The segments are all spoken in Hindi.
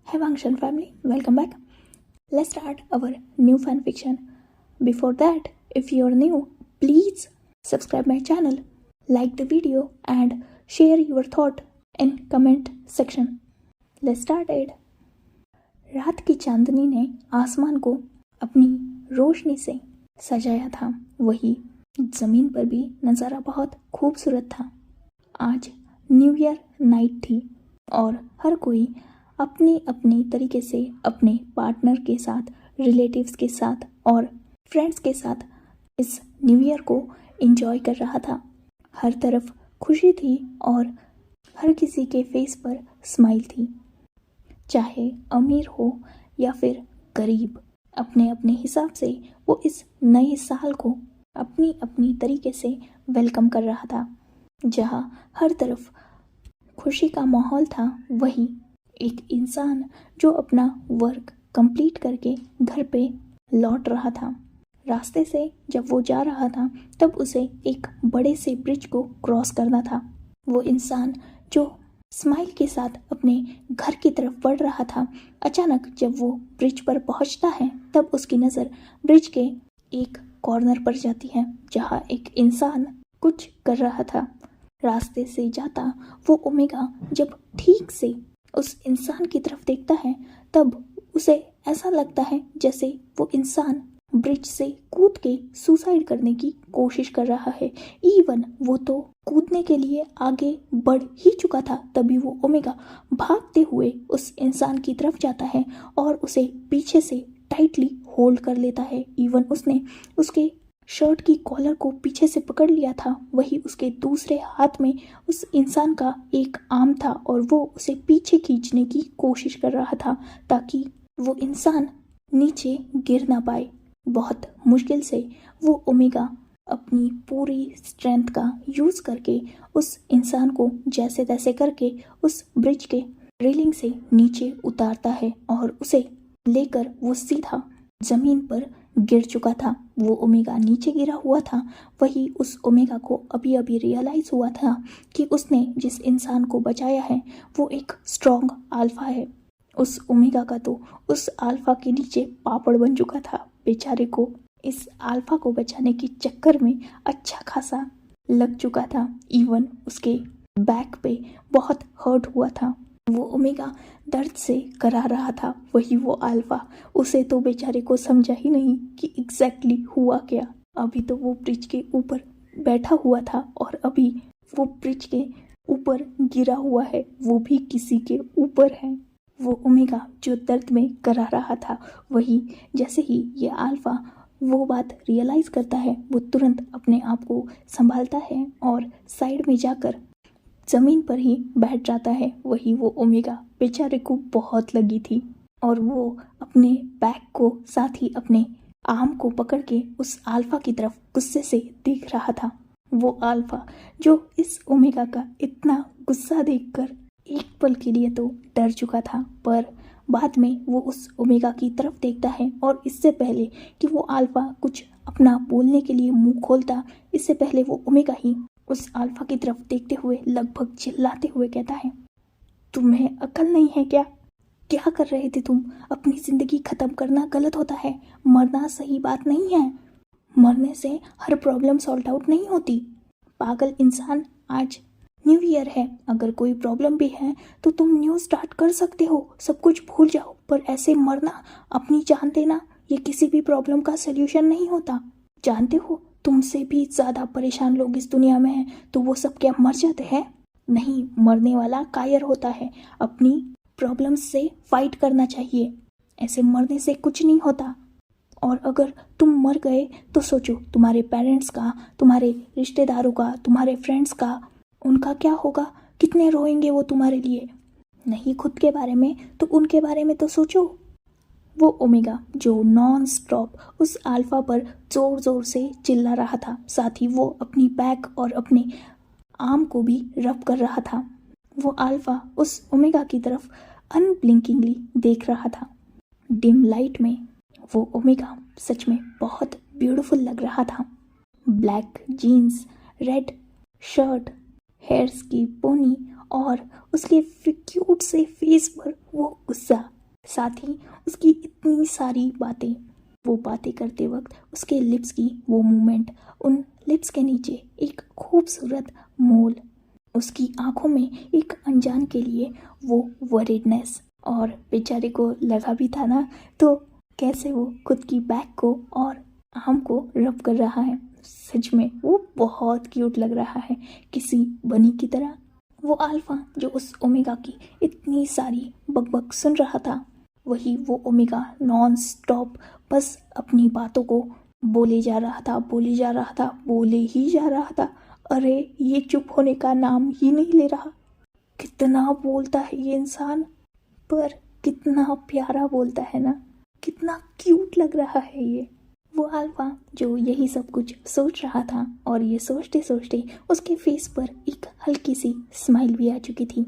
Hey Vangshan family, welcome back. Let's start our new fan fiction. Before that, if you're new, please subscribe my channel, like the video and share your thought in comment section. Let's start it. रात की चांदनी ने आसमान को अपनी रोशनी से सजाया था, वही जमीन पर भी नज़ारा बहुत खूबसूरत था। आज न्यू ईयर नाइट थी और हर कोई अपनी अपनी तरीके से अपने पार्टनर के साथ, रिलेटिव्स के साथ और फ्रेंड्स के साथ इस न्यू ईयर को एंजॉय कर रहा था। हर तरफ खुशी थी और हर किसी के फेस पर स्माइल थी, चाहे अमीर हो या फिर गरीब। अपने अपने हिसाब से वो इस नए साल को अपनी अपनी तरीके से वेलकम कर रहा था। जहाँ हर तरफ खुशी का माहौल था, वही एक इंसान जो अपना वर्क कंप्लीट करके घर पे लौट रहा था। रास्ते से जब वो जा रहा था तब उसे एक बड़े से ब्रिज को क्रॉस करना था। वो इंसान जो स्माइल के साथ अपने घर की तरफ बढ़ रहा था, अचानक जब वो ब्रिज पर पहुंचता है तब उसकी नज़र ब्रिज के एक कॉर्नर पर जाती है जहां एक इंसान कुछ कर रहा था। रास्ते से जाता वो ओमेगा जब ठीक से उस इंसान की तरफ देखता है तब उसे ऐसा लगता है जैसे वो इंसान ब्रिज से कूद के सुसाइड करने की कोशिश कर रहा है। इवन वो तो कूदने के लिए आगे बढ़ ही चुका था, तभी वो ओमेगा भागते हुए उस इंसान की तरफ जाता है और उसे पीछे से टाइटली होल्ड कर लेता है। इवन उसने उसके शर्ट की कॉलर को पीछे से पकड़ लिया था। वही उसके दूसरे हाथ में उस इंसान का एक आर्म था और वो उसे पीछे खींचने की कोशिश कर रहा था ताकि वो इंसान नीचे गिर ना पाए। बहुत मुश्किल से वो ओमेगा अपनी पूरी स्ट्रेंथ का यूज़ करके उस इंसान को जैसे तैसे करके उस ब्रिज के रेलिंग से नीचे उतारता है और उसे लेकर वो सीधा ज़मीन पर गिर चुका था। वो ओमेगा नीचे गिरा हुआ था। वही उस ओमेगा को अभी अभी रियलाइज़ हुआ था कि उसने जिस इंसान को बचाया है वो एक स्ट्रॉन्ग अल्फा है। उस ओमेगा का तो उस अल्फा के नीचे पापड़ बन चुका था। बेचारे को इस अल्फा को बचाने के चक्कर में अच्छा खासा लग चुका था। इवन उसके बैक पे बहुत हर्ट हुआ था। वो ओमेगा दर्द से करा रहा था। वही वो अल्फा, उसे तो बेचारे को समझा ही नहीं कि एग्जैक्टली हुआ क्या। अभी तो वो ब्रिज के ऊपर बैठा हुआ था और अभी वो ब्रिज के ऊपर गिरा हुआ है, वो भी किसी के ऊपर है। वो ओमेगा जो दर्द में करा रहा था, वही जैसे ही ये अल्फा वो बात रियलाइज़ करता है, वो तुरंत अपने आप को संभालता है और साइड में जाकर ज़मीन पर ही बैठ जाता है। वही वो ओमेगा बेचारे को बहुत लगी थी और वो अपने बैक को साथ ही अपने आर्म को पकड़ के उस अल्फा की तरफ गुस्से से देख रहा था। वो अल्फा जो इस ओमेगा का इतना गुस्सा देखकर एक पल के लिए तो डर चुका था, पर बाद में वो उस ओमेगा की तरफ देखता है और इससे पहले कि वो अल्फा कुछ अपना बोलने के लिए मुंह खोलता, इससे पहले वो ओमेगा ही उस अल्फा की तरफ देखते हुए लगभग चिल्लाते हुए कहता है, तुम्हें अकल नहीं है क्या? क्या कर रहे थे तुम? अपनी जिंदगी खत्म करना गलत होता है, मरना सही बात नहीं है। मरने से हर प्रॉब्लम सॉल्व आउट नहीं होती। पागल इंसान, आज न्यू ईयर है, अगर कोई प्रॉब्लम भी है तो तुम न्यू स्टार्ट कर सकते हो, सब कुछ भूल जाओ, पर ऐसे मरना, अपनी जान देना, ये किसी भी प्रॉब्लम का सल्यूशन नहीं होता। जानते हो तुमसे भी ज़्यादा परेशान लोग इस दुनिया में हैं, तो वो सब क्या मर जाते हैं? नहीं, मरने वाला कायर होता है। अपनी प्रॉब्लम्स से फाइट करना चाहिए, ऐसे मरने से कुछ नहीं होता। और अगर तुम मर गए तो सोचो तुम्हारे पेरेंट्स का, तुम्हारे रिश्तेदारों का, तुम्हारे फ्रेंड्स का, उनका क्या होगा? कितने रोएंगे वो तुम्हारे लिए। नहीं खुद के बारे में तो उनके बारे में तो सोचो। वो ओमेगा जो नॉन स्टॉप उस अल्फा पर ज़ोर ज़ोर से चिल्ला रहा था, साथ ही वो अपनी बैक और अपने आर्म को भी रब कर रहा था। वो अल्फा उस ओमेगा की तरफ अनब्लिंकिंगली देख रहा था। डिम लाइट में वो ओमेगा सच में बहुत ब्यूटीफुल लग रहा था। Black jeans, red shirt, hairs की पोनी और उसके क्यूट से फेस पर वो गुस्सा साथ ही उसकी इतनी सारी बातें, वो बातें करते वक्त उसके लिप्स की वो मूवमेंट, उन लिप्स के नीचे एक खूबसूरत मोल, उसकी आंखों में एक अनजान के लिए वो वरीडनेस, और बेचारे को लगा भी था ना, तो कैसे वो खुद की बैक को और आर्म को रब कर रहा है। सच में वो बहुत क्यूट लग रहा है, किसी बनी की तरह। वो अल्फा जो उस ओमेगा की इतनी सारी बकबक सुन रहा था, वही वो ओमेगा नॉन स्टॉप बस अपनी बातों को बोले जा रहा था, बोले जा रहा था, बोले ही जा रहा था। अरे ये चुप होने का नाम ही नहीं ले रहा। कितना बोलता है ये इंसान, पर कितना प्यारा बोलता है ना, कितना क्यूट लग रहा है ये। वो अल्फा जो यही सब कुछ सोच रहा था, और ये सोचते सोचते उसके फेस पर एक हल्की सी स्माइल भी आ चुकी थी।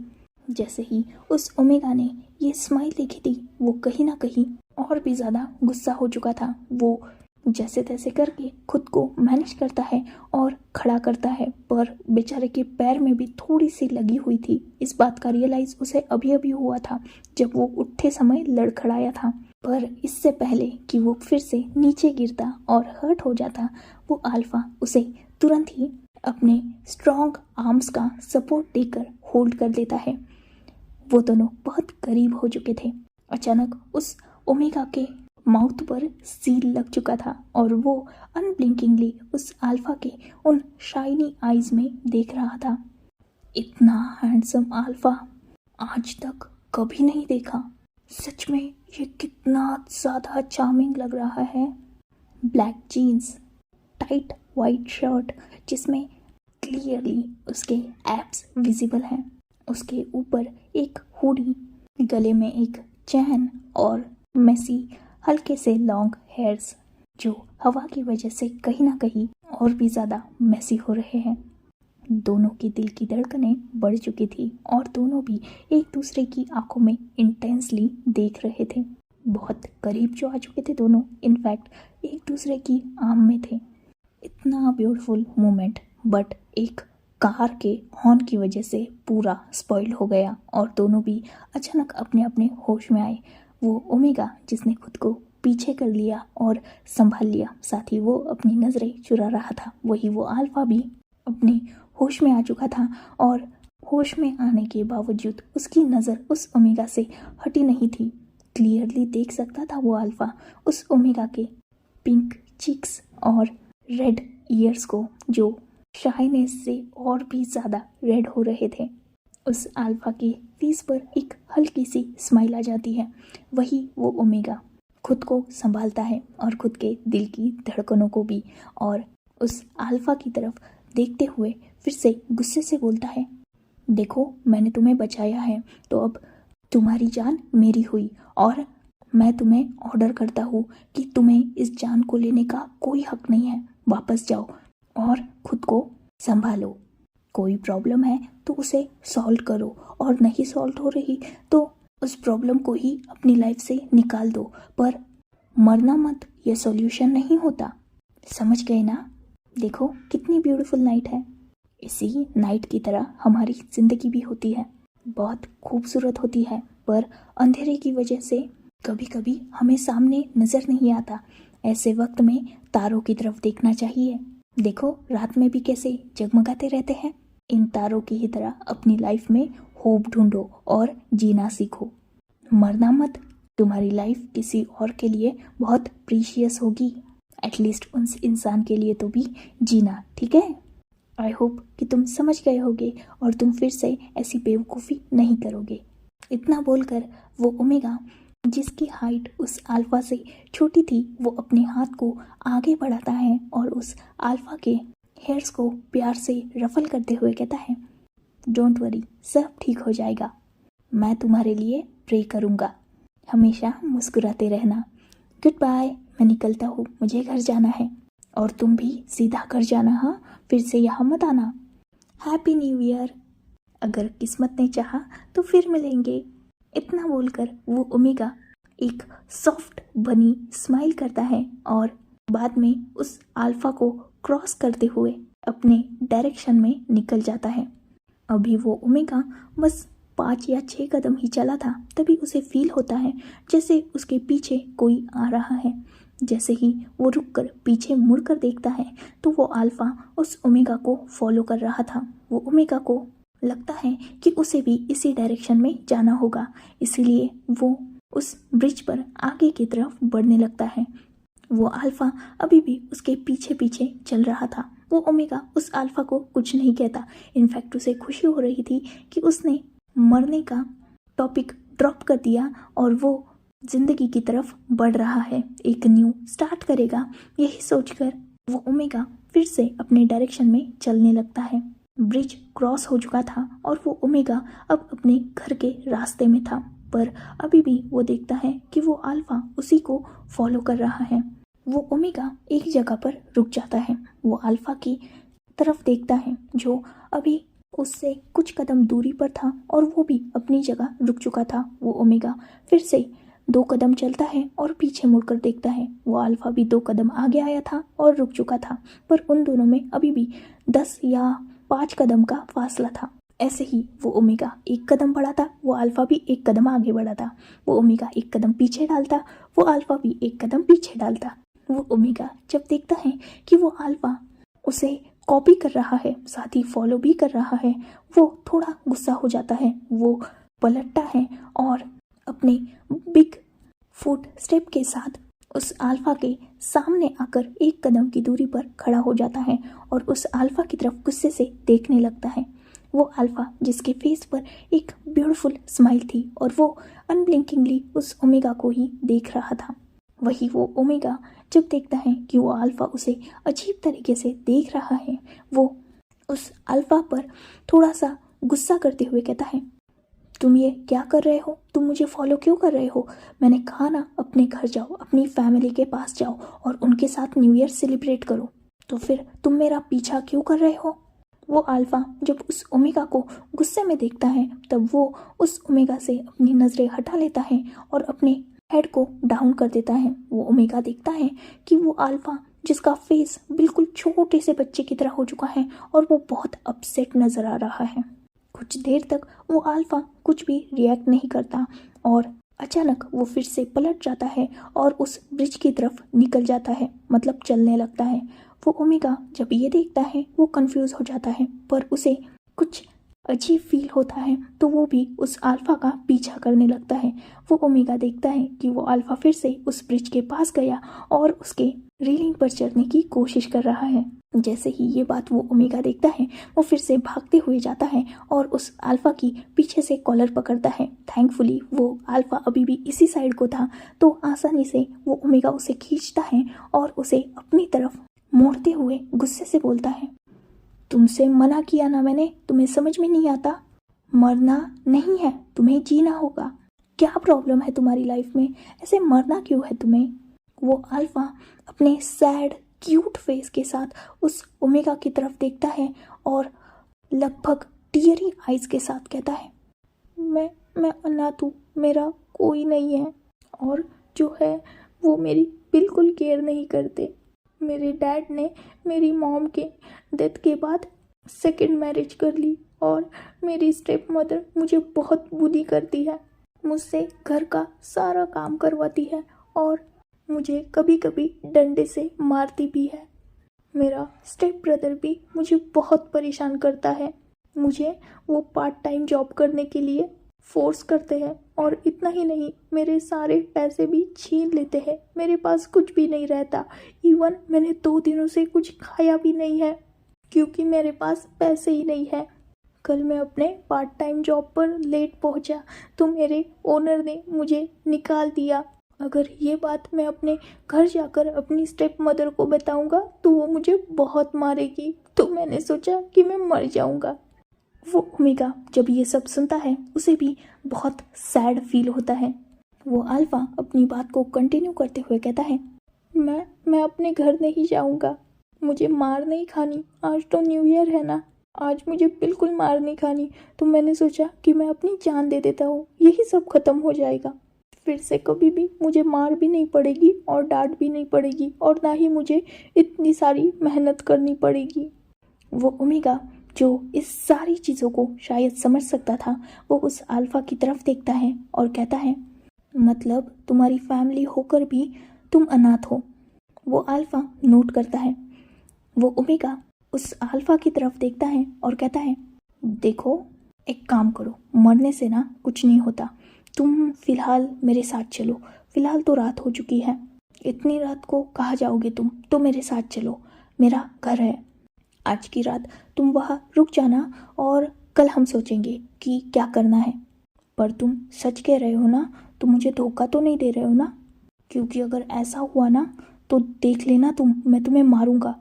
जैसे ही उस ओमेगा ने ये स्माइल देखी थी, वो कहीं ना कहीं और भी ज़्यादा गुस्सा हो चुका था। वो जैसे तैसे करके खुद को मैनेज करता है और खड़ा करता है, पर बेचारे के पैर में भी थोड़ी सी लगी हुई थी। इस बात का रियलाइज़ उसे अभी अभी हुआ था जब वो उठते समय लड़खड़ाया था, पर इससे पहले कि वो फिर से नीचे गिरता और हर्ट हो जाता, वो अल्फा उसे तुरंत ही अपने स्ट्रॉन्ग आर्म्स का सपोर्ट देकर होल्ड कर लेता है। वो दोनों बहुत करीब हो चुके थे। अचानक उस ओमेगा के माउथ पर सील लग चुका था, और वो अनब्लिंकिंगली उस अल्फा के उन शाइनी आईज में देख रहा था। इतना हैंडसम अल्फा आज तक कभी नहीं देखा। सच में ये कितना ज़्यादा चार्मिंग लग रहा है। Black jeans, tight white shirt जिसमें क्लियरली उसके एब्स विजिबल हैं, उसके ऊपर एक हुडी, गले में एक चैन और मेसी हल्के से लॉन्ग हेयर्स जो हवा की वजह से कहीं ना कहीं और भी ज़्यादा मेसी हो रहे हैं। दोनों की दिल की धड़कनें बढ़ चुकी थी, और दोनों भी एक दूसरे की आंखों में इंटेंसली देख रहे थे। बहुत करीब जो आ चुके थे दोनों, इनफैक्ट एक दूसरे की आर्म में थे। इतना ब्यूटीफुल मोमेंट, बट एक कार के हॉर्न की वजह से पूरा स्पॉइल हो गया, और दोनों भी अचानक अपने अपने होश में आए। वो ओमेगा जिसने खुद को पीछे कर लिया और संभाल लिया, साथ ही वो अपनी नज़रें चुरा रहा था, वही वो अल्फा भी अपने होश में आ चुका था, और होश में आने के बावजूद उसकी नज़र उस ओमेगा से हटी नहीं थी। क्लियरली देख सकता था वो अल्फा उस ओमेगा के पिंक चिक्स और रेड ईयर्स को, जो शाइनेस से और भी ज़्यादा रेड हो रहे थे। उस अल्फा के फेस पर एक हल्की सी स्माइल आ जाती है। वही वो ओमेगा खुद को संभालता है और खुद के दिल की धड़कनों को भी, और उस अल्फा की तरफ देखते हुए फिर से गुस्से से बोलता है, देखो मैंने तुम्हें बचाया है, तो अब तुम्हारी जान मेरी हुई, और मैं तुम्हें ऑर्डर करता हूँ कि तुम्हें इस जान को लेने का कोई हक नहीं है। वापस जाओ और खुद को संभालो। कोई प्रॉब्लम है तो उसे सॉल्व करो, और नहीं सॉल्व हो रही तो उस प्रॉब्लम को ही अपनी लाइफ से निकाल दो, पर मरना मत, ये सॉल्यूशन नहीं होता। समझ गए ना? देखो कितनी ब्यूटीफुल नाइट है। इसी नाइट की तरह हमारी ज़िंदगी भी होती है, बहुत खूबसूरत होती है, पर अंधेरे की वजह से कभी कभी हमें सामने नज़र नहीं आता। ऐसे वक्त में तारों की तरफ देखना चाहिए। देखो रात में भी कैसे जगमगाते रहते हैं। इन तारों की ही तरह अपनी लाइफ में होप ढूंढो और जीना सीखो। मरना मत, तुम्हारी लाइफ किसी और के लिए बहुत प्रीशियस होगी, एटलीस्ट उस इंसान के लिए तो भी जीना, ठीक है? आई होप कि तुम समझ गए होगे और तुम फिर से ऐसी बेवकूफ़ी नहीं करोगे। इतना बोलकर वो ओमेगा जिसकी हाइट उस अल्फा से छोटी थी, वो अपने हाथ को आगे बढ़ाता है और उस अल्फा के हेयर्स को प्यार से रफल करते हुए कहता है, डोंट वरी, सब ठीक हो जाएगा। मैं तुम्हारे लिए प्रे करूँगा। हमेशा मुस्कुराते रहना। गुड बाय, मैं निकलता हूँ, मुझे घर जाना है, और तुम भी सीधा घर जाना। हाँ, फिर से यहाँ मत आना। Happy new year. अगर किस्मत ने चाहा तो फिर मिलेंगे। इतना बोलकर वो ओमेगा एक सॉफ्ट बनी स्माइल करता है और बाद में उस अल्फा को क्रॉस करते हुए अपने डायरेक्शन में निकल जाता है। अभी वो ओमेगा बस 5 या 6 कदम ही चला था तभी उसे फील होता है जैसे उसके पीछे कोई आ रहा है। जैसे ही वो रुककर पीछे मुड़कर देखता है तो वो अल्फा उस ओमेगा को फॉलो कर रहा था। वो ओमेगा को लगता है कि उसे भी इसी डायरेक्शन में जाना होगा, इसीलिए वो उस ब्रिज पर आगे की तरफ बढ़ने लगता है। वो अल्फा अभी भी उसके पीछे पीछे चल रहा था। वो ओमेगा उस अल्फा को कुछ नहीं कहता। इनफैक्ट उसे खुशी हो रही थी कि उसने मरने का टॉपिक ड्रॉप कर दिया और वो जिंदगी की तरफ बढ़ रहा है, एक न्यू स्टार्ट करेगा। यही सोचकर वो ओमेगा फिर से अपने डायरेक्शन में चलने लगता है। ब्रिज क्रॉस हो चुका था और वो ओमेगा अब अपने घर के रास्ते में था, पर अभी भी वो देखता है कि वो अल्फा उसी को फॉलो कर रहा है। वो ओमेगा एक जगह पर रुक जाता है। वो अल्फा की तरफ देखता है जो अभी उससे कुछ कदम दूरी पर था और वो भी अपनी जगह रुक चुका था। वो ओमेगा फिर से 2 कदम चलता है और पीछे मुड़कर देखता है। वो अल्फा भी 2 कदम आगे आया था और रुक चुका था, पर उन दोनों में अभी भी 10 या 5 कदम का फासला था। ऐसे ही वो ओमेगा 1 कदम बढ़ा था, वो अल्फा भी 1 कदम आगे बढ़ा था। वो ओमेगा 1 कदम पीछे डालता, वो अल्फा भी 1 कदम पीछे डालता। वो ओमेगा जब देखता है कि वो अल्फा उसे कॉपी कर रहा है, साथ ही फॉलो भी कर रहा है, वो थोड़ा गुस्सा हो जाता है। वो पलटता है और अपने बिग फुट स्टेप के साथ उस अल्फा के सामने आकर 1 कदम की दूरी पर खड़ा हो जाता है और उस अल्फा की तरफ गुस्से से देखने लगता है। वो अल्फा जिसके फेस पर एक ब्यूटीफुल स्माइल थी और वो अनब्लिंकिंगली उस ओमेगा को ही देख रहा था। वही वो ओमेगा जब देखता है कि वो अल्फा उसे अजीब तरीके से देख रहा है, वो उस अल्फा पर थोड़ा सा गुस्सा करते हुए कहता है, तुम ये क्या कर रहे हो? तुम मुझे फॉलो क्यों कर रहे हो? मैंने कहा ना अपने घर जाओ, अपनी फैमिली के पास जाओ और उनके साथ न्यू ईयर सेलिब्रेट करो, तो फिर तुम मेरा पीछा क्यों कर रहे हो? वो अल्फा जब उस ओमेगा को गुस्से में देखता है तब वो उस ओमेगा से अपनी नज़रें हटा लेता है और अपने हेड को डाउन कर देता है। वो ओमेगा देखता है कि वो अल्फा जिसका फेस बिल्कुल छोटे से बच्चे की तरह हो चुका है और वो बहुत अपसेट नज़र आ रहा है। कुछ देर तक वो अल्फा कुछ भी रिएक्ट नहीं करता और अचानक वो फिर से पलट जाता है और उस ब्रिज की तरफ निकल जाता है, मतलब चलने लगता है। वो ओमेगा जब ये देखता है वो कंफ्यूज हो जाता है, पर उसे कुछ अजीब फील होता है तो वो भी उस अल्फा का पीछा करने लगता है। वो ओमेगा देखता है कि वो अल्फा फिर से उस ब्रिज के पास गया और उसके रेलिंग पर चढ़ने की कोशिश कर रहा है। जैसे ही ये बात वो ओमेगा देखता है वो फिर से भागते हुए जाता है और उस अल्फा की पीछे से कॉलर पकड़ता है। थैंकफुली वो अल्फा अभी भी इसी साइड को था तो आसानी से वो ओमेगा उसे खींचता है और उसे अपनी तरफ मोड़ते हुए गुस्से से बोलता है, तुमसे मना किया ना मैंने, तुम्हें समझ में नहीं आता? मरना नहीं है, तुम्हें जीना होगा। क्या प्रॉब्लम है तुम्हारी लाइफ में? ऐसे मरना क्यों है तुम्हें? वो अल्फा अपने सैड क्यूट फेस के साथ उस ओमेगा की तरफ देखता है और लगभग टीयरी आइज के साथ कहता है, मैं अनाथ हूँ, मेरा कोई नहीं है और जो है वो मेरी बिल्कुल केयर नहीं करते। मेरे डैड ने मेरी मॉम के डेथ के बाद सेकंड मैरिज कर ली और मेरी स्टेप मदर मुझे बहुत बुली करती है, मुझसे घर का सारा काम करवाती है और मुझे कभी कभी डंडे से मारती भी है। मेरा स्टेप ब्रदर भी मुझे बहुत परेशान करता है, मुझे वो पार्ट टाइम जॉब करने के लिए फोर्स करते हैं और इतना ही नहीं, मेरे सारे पैसे भी छीन लेते हैं, मेरे पास कुछ भी नहीं रहता। इवन मैंने 2 दिनों से कुछ खाया भी नहीं है क्योंकि मेरे पास पैसे ही नहीं है। कल मैं अपने पार्ट टाइम जॉब पर लेट पहुंचा तो मेरे ओनर ने मुझे निकाल दिया। अगर ये बात मैं अपने घर जाकर अपनी स्टेप मदर को बताऊंगा तो वो मुझे बहुत मारेगी, तो मैंने सोचा कि मैं मर जाऊंगा। वो ओमेगा जब ये सब सुनता है उसे भी बहुत सैड फील होता है। वो अल्फा अपनी बात को कंटिन्यू करते हुए कहता है, मैं अपने घर नहीं जाऊंगा, मुझे मार नहीं खानी। आज तो न्यू ईयर है ना, आज मुझे बिल्कुल मार नहीं खानी, तो मैंने सोचा कि मैं अपनी जान दे देता हूँ, यही सब खत्म हो जाएगा। फिर से कभी भी मुझे मार भी नहीं पड़ेगी और डांट भी नहीं पड़ेगी और ना ही मुझे इतनी सारी मेहनत करनी पड़ेगी। वो ओमेगा जो इस सारी चीज़ों को शायद समझ सकता था, वो उस अल्फा की तरफ देखता है और कहता है, मतलब तुम्हारी फैमिली होकर भी तुम अनाथ हो। वो अल्फा नोट करता है। वो ओमेगा उस अल्फा की तरफ देखता है और कहता है, देखो एक काम करो, मरने से ना कुछ नहीं होता, तुम फिलहाल मेरे साथ चलो। फिलहाल तो रात हो चुकी है, इतनी रात को कहाँ जाओगे तुम, तो मेरे साथ चलो, मेरा घर है। आज की रात तुम वहाँ रुक जाना और कल हम सोचेंगे कि क्या करना है। पर तुम सच कह रहे हो ना, तुम मुझे धोखा तो नहीं दे रहे हो ना? क्योंकि अगर ऐसा हुआ ना तो देख लेना तुम, मैं तुम्हें मारूंगा।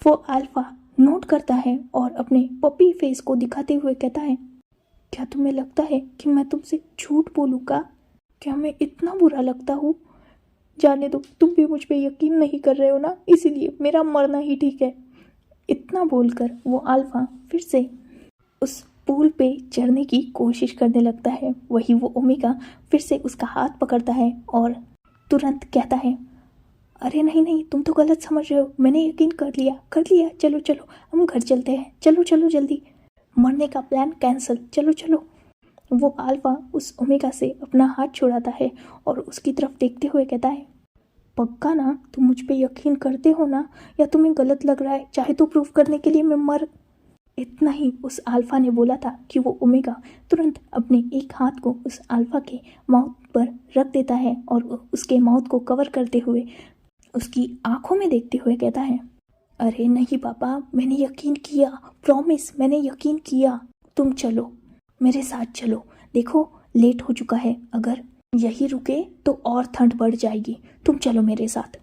वो अल्फा नोट करता है और अपने पपी फेस को दिखाते हुए कहता है, क्या तुम्हें लगता है कि मैं तुमसे झूठ बोलूँगा? क्या मैं इतना बुरा लगता हूँ? जाने दो, तुम भी मुझ पे यकीन नहीं कर रहे हो ना, इसीलिए मेरा मरना ही ठीक है। इतना बोलकर वो अल्फा फिर से उस पुल पे चढ़ने की कोशिश करने लगता है। वही वो ओमेगा फिर से उसका हाथ पकड़ता है और तुरंत कहता है, अरे नहीं नहीं, तुम तो गलत समझ रहे हो, मैंने यकीन कर लिया, चलो चलो हम घर चलते हैं, चलो चलो जल्दी, मरने का प्लान कैंसिल, चलो चलो। वो अल्फा उस ओमेगा से अपना हाथ छुड़ाता है और उसकी तरफ देखते हुए कहता है, पक्का ना, तुम मुझ पे यकीन करते हो ना, या तुम्हें गलत लग रहा है? चाहे तो प्रूफ करने के लिए मैं मर। इतना ही उस अल्फा ने बोला था कि वो ओमेगा तुरंत अपने एक हाथ को उस अल्फा के माउथ पर रख देता है और उसके माउथ को कवर करते हुए उसकी आंखों में देखते हुए कहता है, अरे नहीं पापा, मैंने यकीन किया, प्रॉमिस, मैंने यकीन किया। तुम चलो, मेरे साथ चलो, देखो लेट हो चुका है, अगर यही रुके तो और ठंड बढ़ जाएगी, तुम चलो मेरे साथ।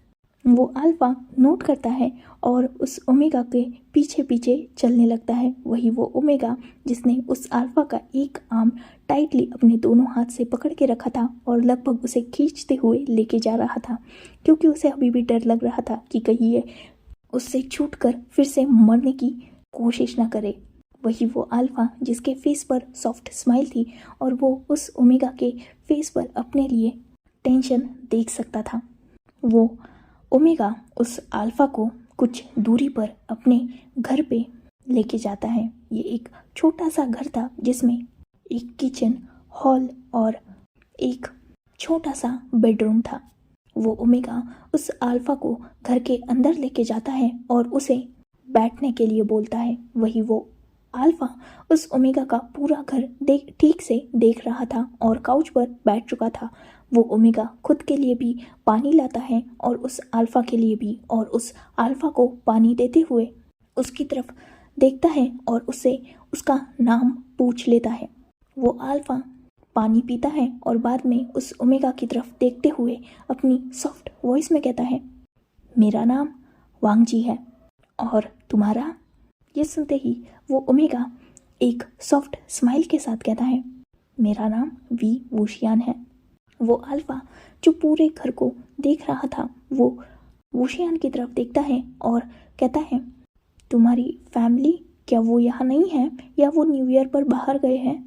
वो अल्फा नोट करता है और उस ओमेगा के पीछे पीछे चलने लगता है। वही वो ओमेगा जिसने उस अल्फा का एक आर्म टाइटली अपने दोनों हाथ से पकड़ के रखा था और लगभग उसे खींचते हुए लेके जा रहा था, क्योंकि उसे अभी भी डर लग रहा था कि कहीं ये उससे छूटकर फिर से मरने की कोशिश ना करे। वही वो अल्फा जिसके फेस पर सॉफ्ट स्माइल थी और वो उस ओमेगा के फेस पर अपने लिए टेंशन देख सकता था। वो ओमेगा उस अल्फा को कुछ दूरी पर अपने घर पे लेके जाता है। ये एक छोटा सा घर था जिसमें एक किचन, हॉल और एक छोटा सा बेडरूम था। वो ओमेगा उस अल्फा को घर के अंदर लेके जाता है और उसे बैठने के लिए बोलता है। वही वो अल्फा उस ओमेगा का पूरा घर ठीक से देख रहा था और काउच पर बैठ चुका था। वो ओमेगा खुद के लिए भी पानी लाता है और उस अल्फा के लिए भी, और उस अल्फा को पानी देते हुए उसकी तरफ देखता है और उससे उसका नाम पूछ लेता है। वो अल्फा पानी पीता है और बाद में उस ओमेगा की तरफ देखते हुए अपनी सॉफ्ट वॉइस में कहता है, मेरा नाम वांगजी है, और तुम्हारा? ये सुनते ही वो ओमेगा एक सॉफ्ट स्माइल के साथ कहता है, मेरा नाम वी वुशियान है। वो अल्फा जो पूरे घर को देख रहा था, वो वुशियान की तरफ देखता है और कहता है, तुम्हारी फैमिली, क्या वो यहाँ नहीं है या वो न्यू ईयर पर बाहर गए हैं?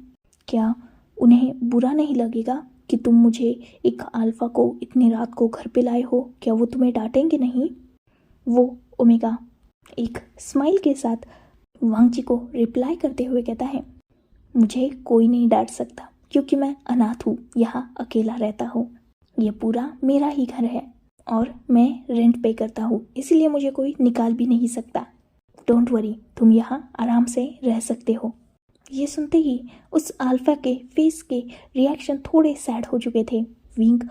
क्या उन्हें बुरा नहीं लगेगा कि तुम मुझे एक अल्फा को इतनी रात को घर पे लाए हो? क्या वो तुम्हें डांटेंगे नहीं? वो ओमेगा एक स्माइल के साथ वांगजी को रिप्लाई करते हुए कहता है, मुझे कोई नहीं डांट सकता क्योंकि मैं अनाथ हूँ, यहाँ अकेला रहता हूँ। ये पूरा मेरा ही घर है और मैं रेंट पे करता हूँ, इसलिए मुझे कोई निकाल भी नहीं सकता। डोंट वरी, तुम यहाँ आराम से रह सकते हो। ये सुनते ही उस अल्फा के फेस के रिएक्शन थोड़े सैड हो चुके थे। विंग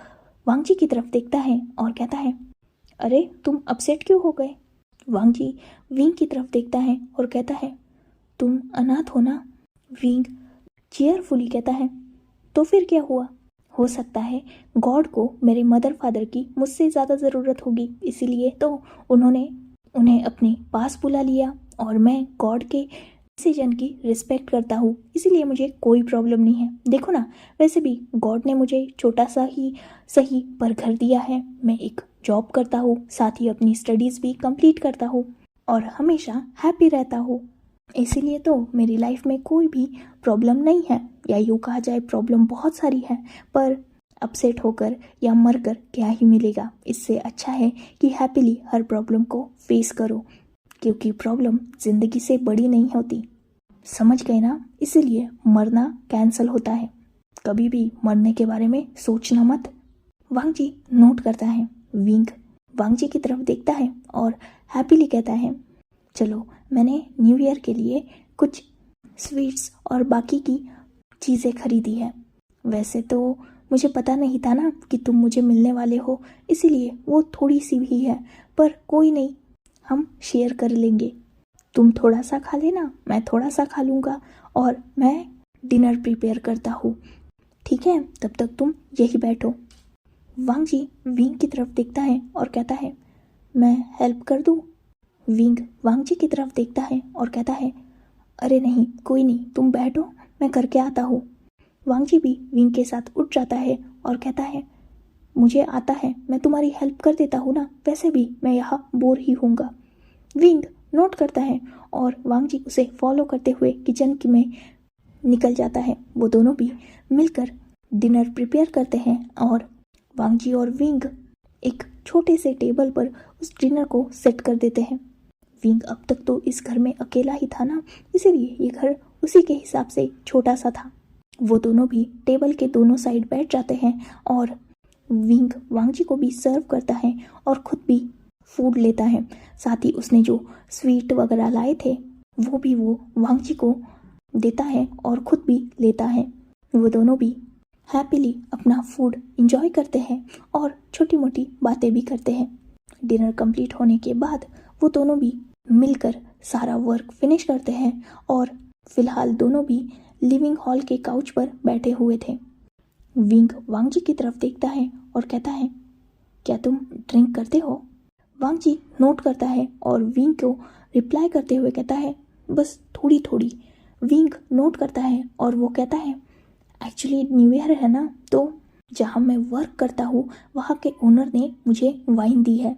वांगजी की तरफ देखता है और कहता है, अरे तुम अपसेट क्यों हो गए? वांगजी विंग की तरफ देखता है और कहता है, तुम अनाथ हो ना? विंग चीयरफुली कहता है, तो फिर क्या हुआ? हो सकता है गॉड को मेरे मदर फादर की मुझसे ज़्यादा ज़रूरत होगी, इसीलिए तो उन्होंने उन्हें अपने पास बुला लिया, और मैं गॉड के डिसीजन की रिस्पेक्ट करता हूँ, इसीलिए मुझे कोई प्रॉब्लम नहीं है। देखो ना, वैसे भी गॉड ने मुझे छोटा सा ही सही पर घर दिया है। मैं एक जॉब करता हूँ, साथ ही अपनी स्टडीज़ भी कंप्लीट करता हूँ और हमेशा हैप्पी रहता हूँ, इसीलिए तो मेरी लाइफ में कोई भी प्रॉब्लम नहीं है, या यूँ कहा जाए प्रॉब्लम बहुत सारी है, पर अपसेट होकर या मरकर क्या ही मिलेगा। इससे अच्छा है कि हैप्पीली हर प्रॉब्लम को फेस करो, क्योंकि प्रॉब्लम ज़िंदगी से बड़ी नहीं होती। समझ गए ना, इसीलिए मरना कैंसल होता है। कभी भी मरने के बारे में सोचना मत। वांग जी नोट करता है। विंग वांग जी की तरफ देखता है और हैप्पीली कहता है, चलो मैंने न्यू ईयर के लिए कुछ स्वीट्स और बाकी की चीज़ें खरीदी है। वैसे तो मुझे पता नहीं था ना कि तुम मुझे मिलने वाले हो, इसीलिए वो थोड़ी सी भी है, पर कोई नहीं, हम शेयर कर लेंगे। तुम थोड़ा सा खा लेना, मैं थोड़ा सा खा लूँगा, और मैं डिनर प्रिपेयर करता हूँ, ठीक है? तब तक तुम यही बैठो। वांग जी विंग की तरफ देखता है और कहता है, मैं हेल्प कर दूँ? विंग वांग जी की तरफ देखता है और कहता है, अरे नहीं, कोई नहीं, तुम बैठो, मैं करके आता हूँ। वांग जी भी विंग के साथ उठ जाता है और कहता है, मुझे आता है, मैं तुम्हारी हेल्प कर देता हूँ ना, वैसे भी मैं यहाँ बोर ही होऊंगा। विंग नोट करता है और वांग जी उसे फॉलो करते हुए किचन में निकल जाता है। वो दोनों भी मिलकर डिनर प्रिपेयर करते हैं और वांग जी और विंग एक छोटे से टेबल पर उस डिनर को सेट कर देते हैं। विंग अब तक तो इस घर में अकेला ही था ना, इसीलिए ये घर उसी के हिसाब से छोटा सा था। वो दोनों भी टेबल के दोनों साइड बैठ जाते हैं और विंग वांग जी को भी सर्व करता है और खुद भी फूड लेता है। साथ ही उसने जो स्वीट वगैरह लाए थे वो भी वो वांग जी को देता है और खुद भी लेता है। वो दोनों भी हैप्पीली अपना फूड इंजॉय करते हैं और छोटी मोटी बातें भी करते हैं। डिनर कंप्लीट होने के बाद वो दोनों भी मिलकर सारा वर्क फिनिश करते हैं और फिलहाल दोनों भी लिविंग हॉल के काउच पर बैठे हुए थे। विंग वांग जी की तरफ देखता है और कहता है, क्या तुम ड्रिंक करते हो? वांग जी नोट करता है और विंग को रिप्लाई करते हुए कहता है, बस थोड़ी थोड़ी। विंग नोट करता है और वो कहता है, एक्चुअली न्यू ईयर है ना, तो जहाँ मैं वर्क करता हूँ वहाँ के ओनर ने मुझे वाइन दी है,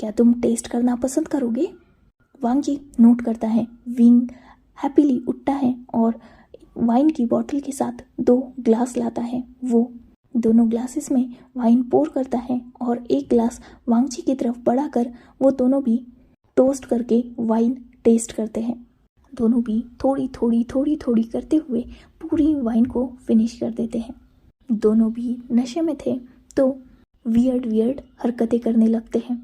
क्या तुम टेस्ट करना पसंद करोगे? वांग जी नोट करता है। विंग हैप्पीली उठता है और वाइन की बोतल के साथ 2 ग्लास लाता है। वो दोनों ग्लासेस में वाइन पोर करता है और एक ग्लास वांग जी की तरफ बढ़ाकर वो दोनों भी टोस्ट करके वाइन टेस्ट करते हैं। दोनों भी थोड़ी थोड़ी करते हुए पूरी वाइन को फिनिश कर देते हैं। दोनों भी नशे में थे तो वियर्ड हरकतें करने लगते हैं।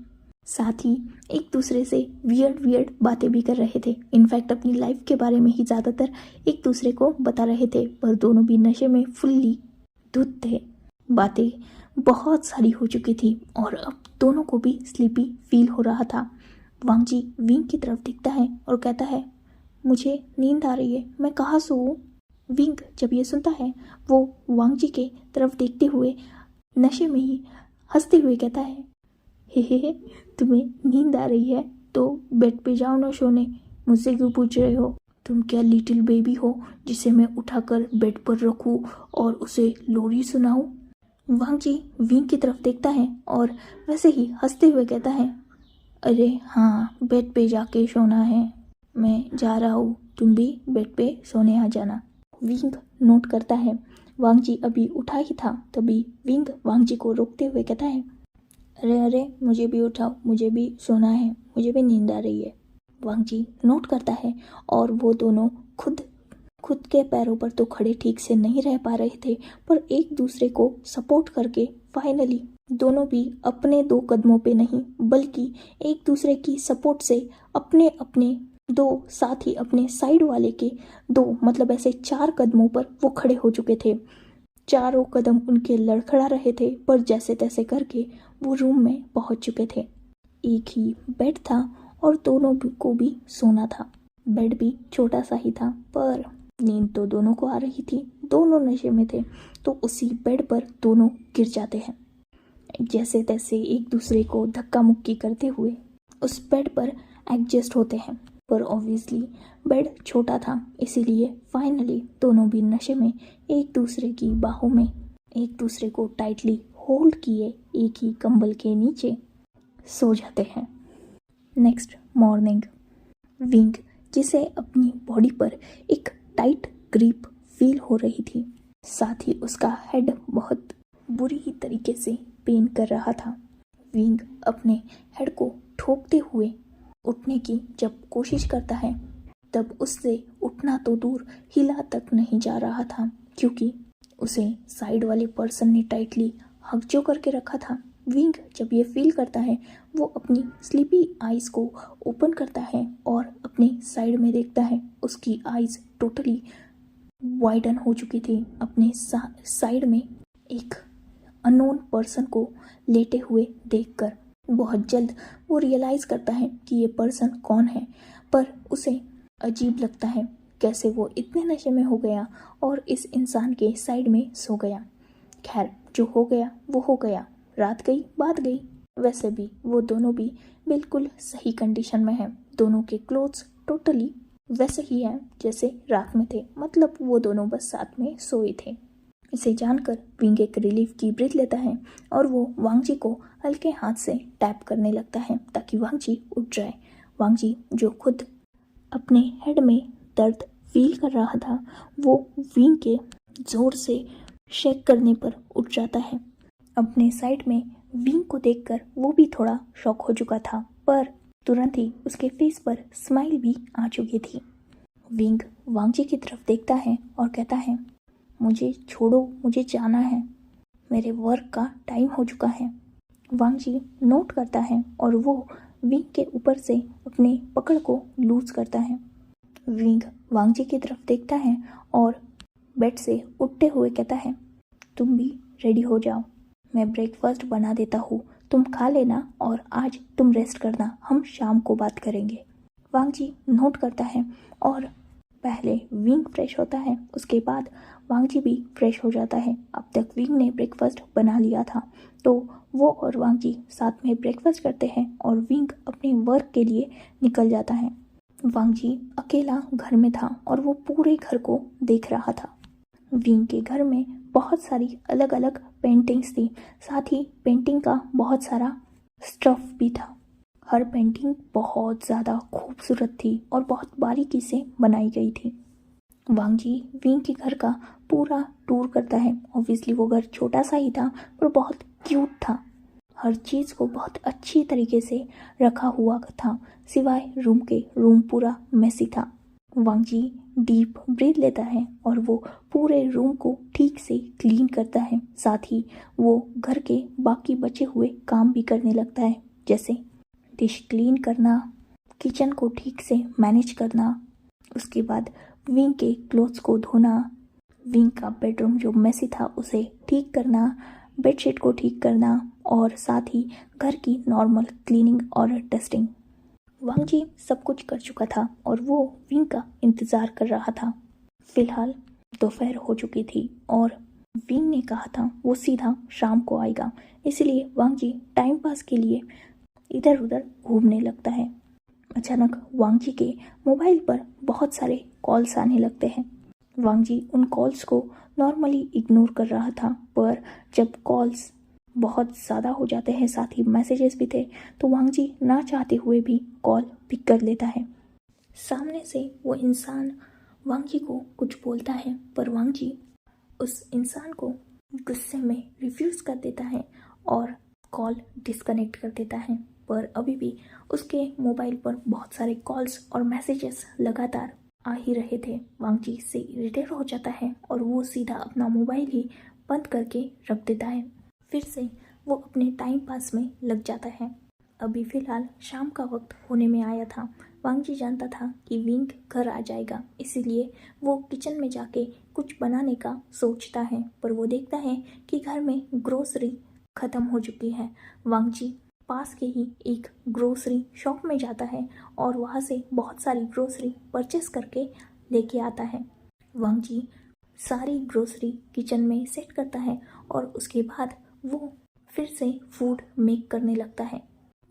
साथ ही एक दूसरे से वियर्ड बातें भी कर रहे थे। इनफैक्ट अपनी लाइफ के बारे में ही ज़्यादातर एक दूसरे को बता रहे थे, पर दोनों भी नशे में फुल्ली धुत थे। बातें बहुत सारी हो चुकी थी और अब दोनों को भी स्लीपी फील हो रहा था। वांग जी विंग की तरफ दिखता है और कहता है, मुझे नींद आ रही है, मैं कहाँ सोऊं? विंग जब ये सुनता है वो वांग जी के तरफ देखते हुए नशे में ही हंसते हुए कहता है, हे तुम्हें नींद आ रही है तो बेड पे जाओ ना सोने, मुझसे क्यों पूछ रहे हो? तुम क्या लिटिल बेबी हो जिसे मैं उठाकर बेड पर रखूं और उसे लोरी सुनाऊं? वांग जी विंग की तरफ देखता है और वैसे ही हंसते हुए कहता है, अरे हाँ, बेड पे जाके सोना है, मैं जा रहा हूँ, तुम भी बेड पे सोने आ जाना। विंग नोट करता है। वांग जी अभी उठा ही था, तभी विंग वांग जी को रोकते हुए कहता है, अरे मुझे भी उठाओ, मुझे भी सोना है, मुझे भी नींद आ रही है। वांग जी नोट करता है और वो दोनों खुद के पैरों पर तो खड़े ठीक से नहीं रह पा रहे थे, पर एक दूसरे को सपोर्ट करके फाइनली दोनों भी अपने 2 कदमों पे नहीं बल्कि एक दूसरे की सपोर्ट से अपने अपने 2, साथ ही अपने साइड वाले के 2, मतलब ऐसे 4 कदमों पर वो खड़े हो चुके थे। चारों कदम उनके लड़खड़ा रहे थे, पर जैसे तैसे करके वो रूम में पहुंच चुके थे। एक ही बेड था और दोनों को भी सोना था। बेड भी छोटा सा ही था, पर नींद तो दोनों को आ रही थी। दोनों नशे में थे तो उसी बेड पर दोनों गिर जाते हैं। जैसे तैसे एक दूसरे को धक्का मुक्की करते हुए उस बेड पर एडजस्ट होते हैं, पर ऑब्वियसली बेड छोटा था, इसीलिए फाइनली दोनों भी नशे में एक दूसरे की बाहों में एक दूसरे को टाइटली होल्ड किए एक ही कंबल के नीचे सो जाते हैं। नेक्स्ट मॉर्निंग, विंग जिसे अपनी बॉडी पर एक टाइट ग्रिप फील हो रही थी, साथ ही उसका हेड बहुत बुरी ही तरीके से पेन कर रहा था। विंग अपने हेड को ठोकते हुए उठने की जब कोशिश करता है, तब उससे उठना तो दूर हिला तक नहीं जा रहा था, क्योंकि उसे साइड वाले पर्सन ने टाइटली हक जो करके रखा था। विंग जब ये फील करता है वो अपनी स्लीपी आइज़ को ओपन करता है और अपने साइड में देखता है। उसकी आइज़ टोटली वाइडन हो चुकी थी। अपने साइड में एक अननोन पर्सन को लेटे हुए देखकर बहुत जल्द वो रियलाइज़ करता है कि ये पर्सन कौन है, पर उसे अजीब लगता है कैसे वो इतने नशे में हो गया और इस इंसान के साइड में सो गया। खैर, जो हो गया वो हो गया, रात गई बात गई। वैसे भी वो दोनों भी बिल्कुल सही कंडीशन में हैं। दोनों के क्लोथ्स टोटली वैसे ही हैं जैसे रात में थे, मतलब वो दोनों बस साथ में सोए थे। इसे जानकर विंग एक रिलीफ की ब्रीथ लेता है और वो वांगजी को हल्के हाथ से टैप करने लगता है ताकि वांगजी उठ जाए। वांगजी जो खुद अपने हेड में दर्द फील कर रहा था वो विंग के जोर से शेक करने पर उठ जाता है। अपने साइड में विंग को देखकर वो भी थोड़ा शॉक हो चुका था, पर तुरंत ही उसके फेस पर स्माइल भी आ चुकी थी। विंग वांगजी की तरफ देखता है और कहता है, मुझे छोड़ो, मुझे जाना है, मेरे वर्क का टाइम हो चुका है। वांगजी नोट करता है और वो विंग के ऊपर से अपने पकड़ को लूज करता है। विंग वांगजी की तरफ देखता है और बेड से उठते हुए कहता है, तुम भी रेडी हो जाओ, मैं ब्रेकफास्ट बना देता हूँ, तुम खा लेना और आज तुम रेस्ट करना, हम शाम को बात करेंगे। वांगजी नोट करता है और पहले विंग फ्रेश होता है, उसके बाद वांगजी भी फ्रेश हो जाता है। अब तक विंग ने ब्रेकफास्ट बना लिया था तो वो और वांगजी साथ में ब्रेकफास्ट करते हैं और विंग अपने वर्क के लिए निकल जाता है। वांगजी अकेला घर में था और वो पूरे घर को देख रहा था। विंग के घर में बहुत सारी अलग अलग पेंटिंग्स थी, साथ ही पेंटिंग का बहुत सारा स्टफ भी था। हर पेंटिंग बहुत ज़्यादा खूबसूरत थी और बहुत बारीकी से बनाई गई थी। वांगजी विंग के घर का पूरा टूर करता है। ऑब्वियसली वो घर छोटा सा ही था पर बहुत क्यूट था। हर चीज़ को बहुत अच्छी तरीके से रखा हुआ था, सिवाय रूम के। रूम पूरा मेसी था। वांगजी डीप ब्रीथ लेता है और वो पूरे रूम को ठीक से क्लीन करता है। साथ ही वो घर के बाकी बचे हुए काम भी करने लगता है, जैसे डिश क्लीन करना, किचन को ठीक से मैनेज करना, उसके बाद विंग के क्लोथ्स को धोना, विंग का बेडरूम जो मेसी था उसे ठीक करना, बेडशीट को ठीक करना और साथ ही घर की नॉर्मल क्लीनिंग और डस्टिंग। वांगजी सब कुछ कर चुका था और वो विंग का इंतज़ार कर रहा था। फिलहाल दोपहर हो चुकी थी और विंग ने कहा था वो सीधा शाम को आएगा, इसलिए वांगजी टाइम पास के लिए इधर उधर घूमने लगता है। अचानक वांगजी के मोबाइल पर बहुत सारे कॉल्स आने लगते हैं। वांगजी उन कॉल्स को नॉर्मली इग्नोर कर रहा था, पर जब कॉल्स बहुत ज़्यादा हो जाते हैं, साथ ही मैसेजेस भी थे, तो वांगजी ना चाहते हुए भी कॉल पिक कर लेता है। सामने से वो इंसान वांगजी को कुछ बोलता है, पर वांगजी उस इंसान को गुस्से में रिफ्यूज़ कर देता है और कॉल डिस्कनेक्ट कर देता है। पर अभी भी उसके मोबाइल पर बहुत सारे कॉल्स और मैसेजेस लगातार आ ही रहे थे। वांगजी से इरिटेट हो जाता है और वो सीधा अपना मोबाइल ही बंद करके रख देता है। फिर से वो अपने टाइम पास में लग जाता है। अभी फ़िलहाल शाम का वक्त होने में आया था। वांगजी जानता था कि विंग घर आ जाएगा, इसीलिए वो किचन में जाके कुछ बनाने का सोचता है, पर वो देखता है कि घर में ग्रोसरी ख़त्म हो चुकी है। वांगजी पास के ही एक ग्रोसरी शॉप में जाता है और वहाँ से बहुत सारी ग्रोसरी परचेस करके लेके आता है। वांगजी सारी ग्रोसरी किचन में सेट करता है और उसके बाद वो फिर से फूड मेक करने लगता है।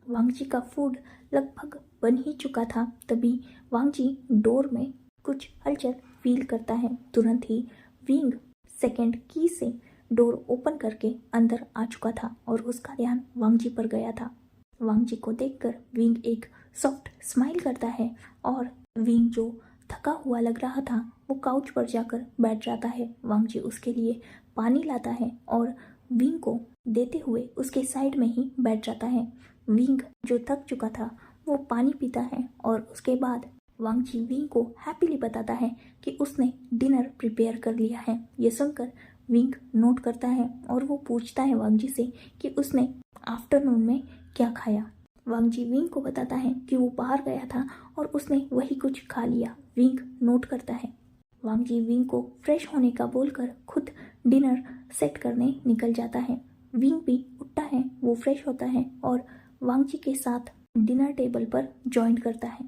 वांगजी का फूड लगभग बन ही चुका था, तभी वांगजी डोर में कुछ हलचल फील करता है। तुरंत ही विंग सेकंड की से डोर ओपन करके अंदर आ चुका था और उसका ध्यान वांगजी पर गया था। वांगजी को देखकर विंग एक सॉफ्ट स्माइल करता है और विंग जो थका हुआ लग रहा था वो काउच पर जाकर बैठ जाता है। वांगजी उसके लिए पानी लाता है और विंग को देते हुए उसके साइड में ही बैठ जाता है। विंग जो थक चुका था वो पानी पीता है और उसके बाद वांग जी विंग को हैप्पीली बताता है कि उसने डिनर प्रिपेयर कर लिया है। ये सुनकर विंग नोट करता है और वो पूछता है वांग जी से कि उसने आफ्टरनून में क्या खाया। वांग जी विंग को बताता है कि वो बाहर गया था और उसने वही कुछ खा लिया। विंग नोट करता है। वांग जी विंग को फ्रेश होने का बोलकर खुद डिनर सेट करने निकल जाता है। विंग भी उठता है, वो फ्रेश होता है और वांग जी के साथ डिनर टेबल पर ज्वाइन करता है।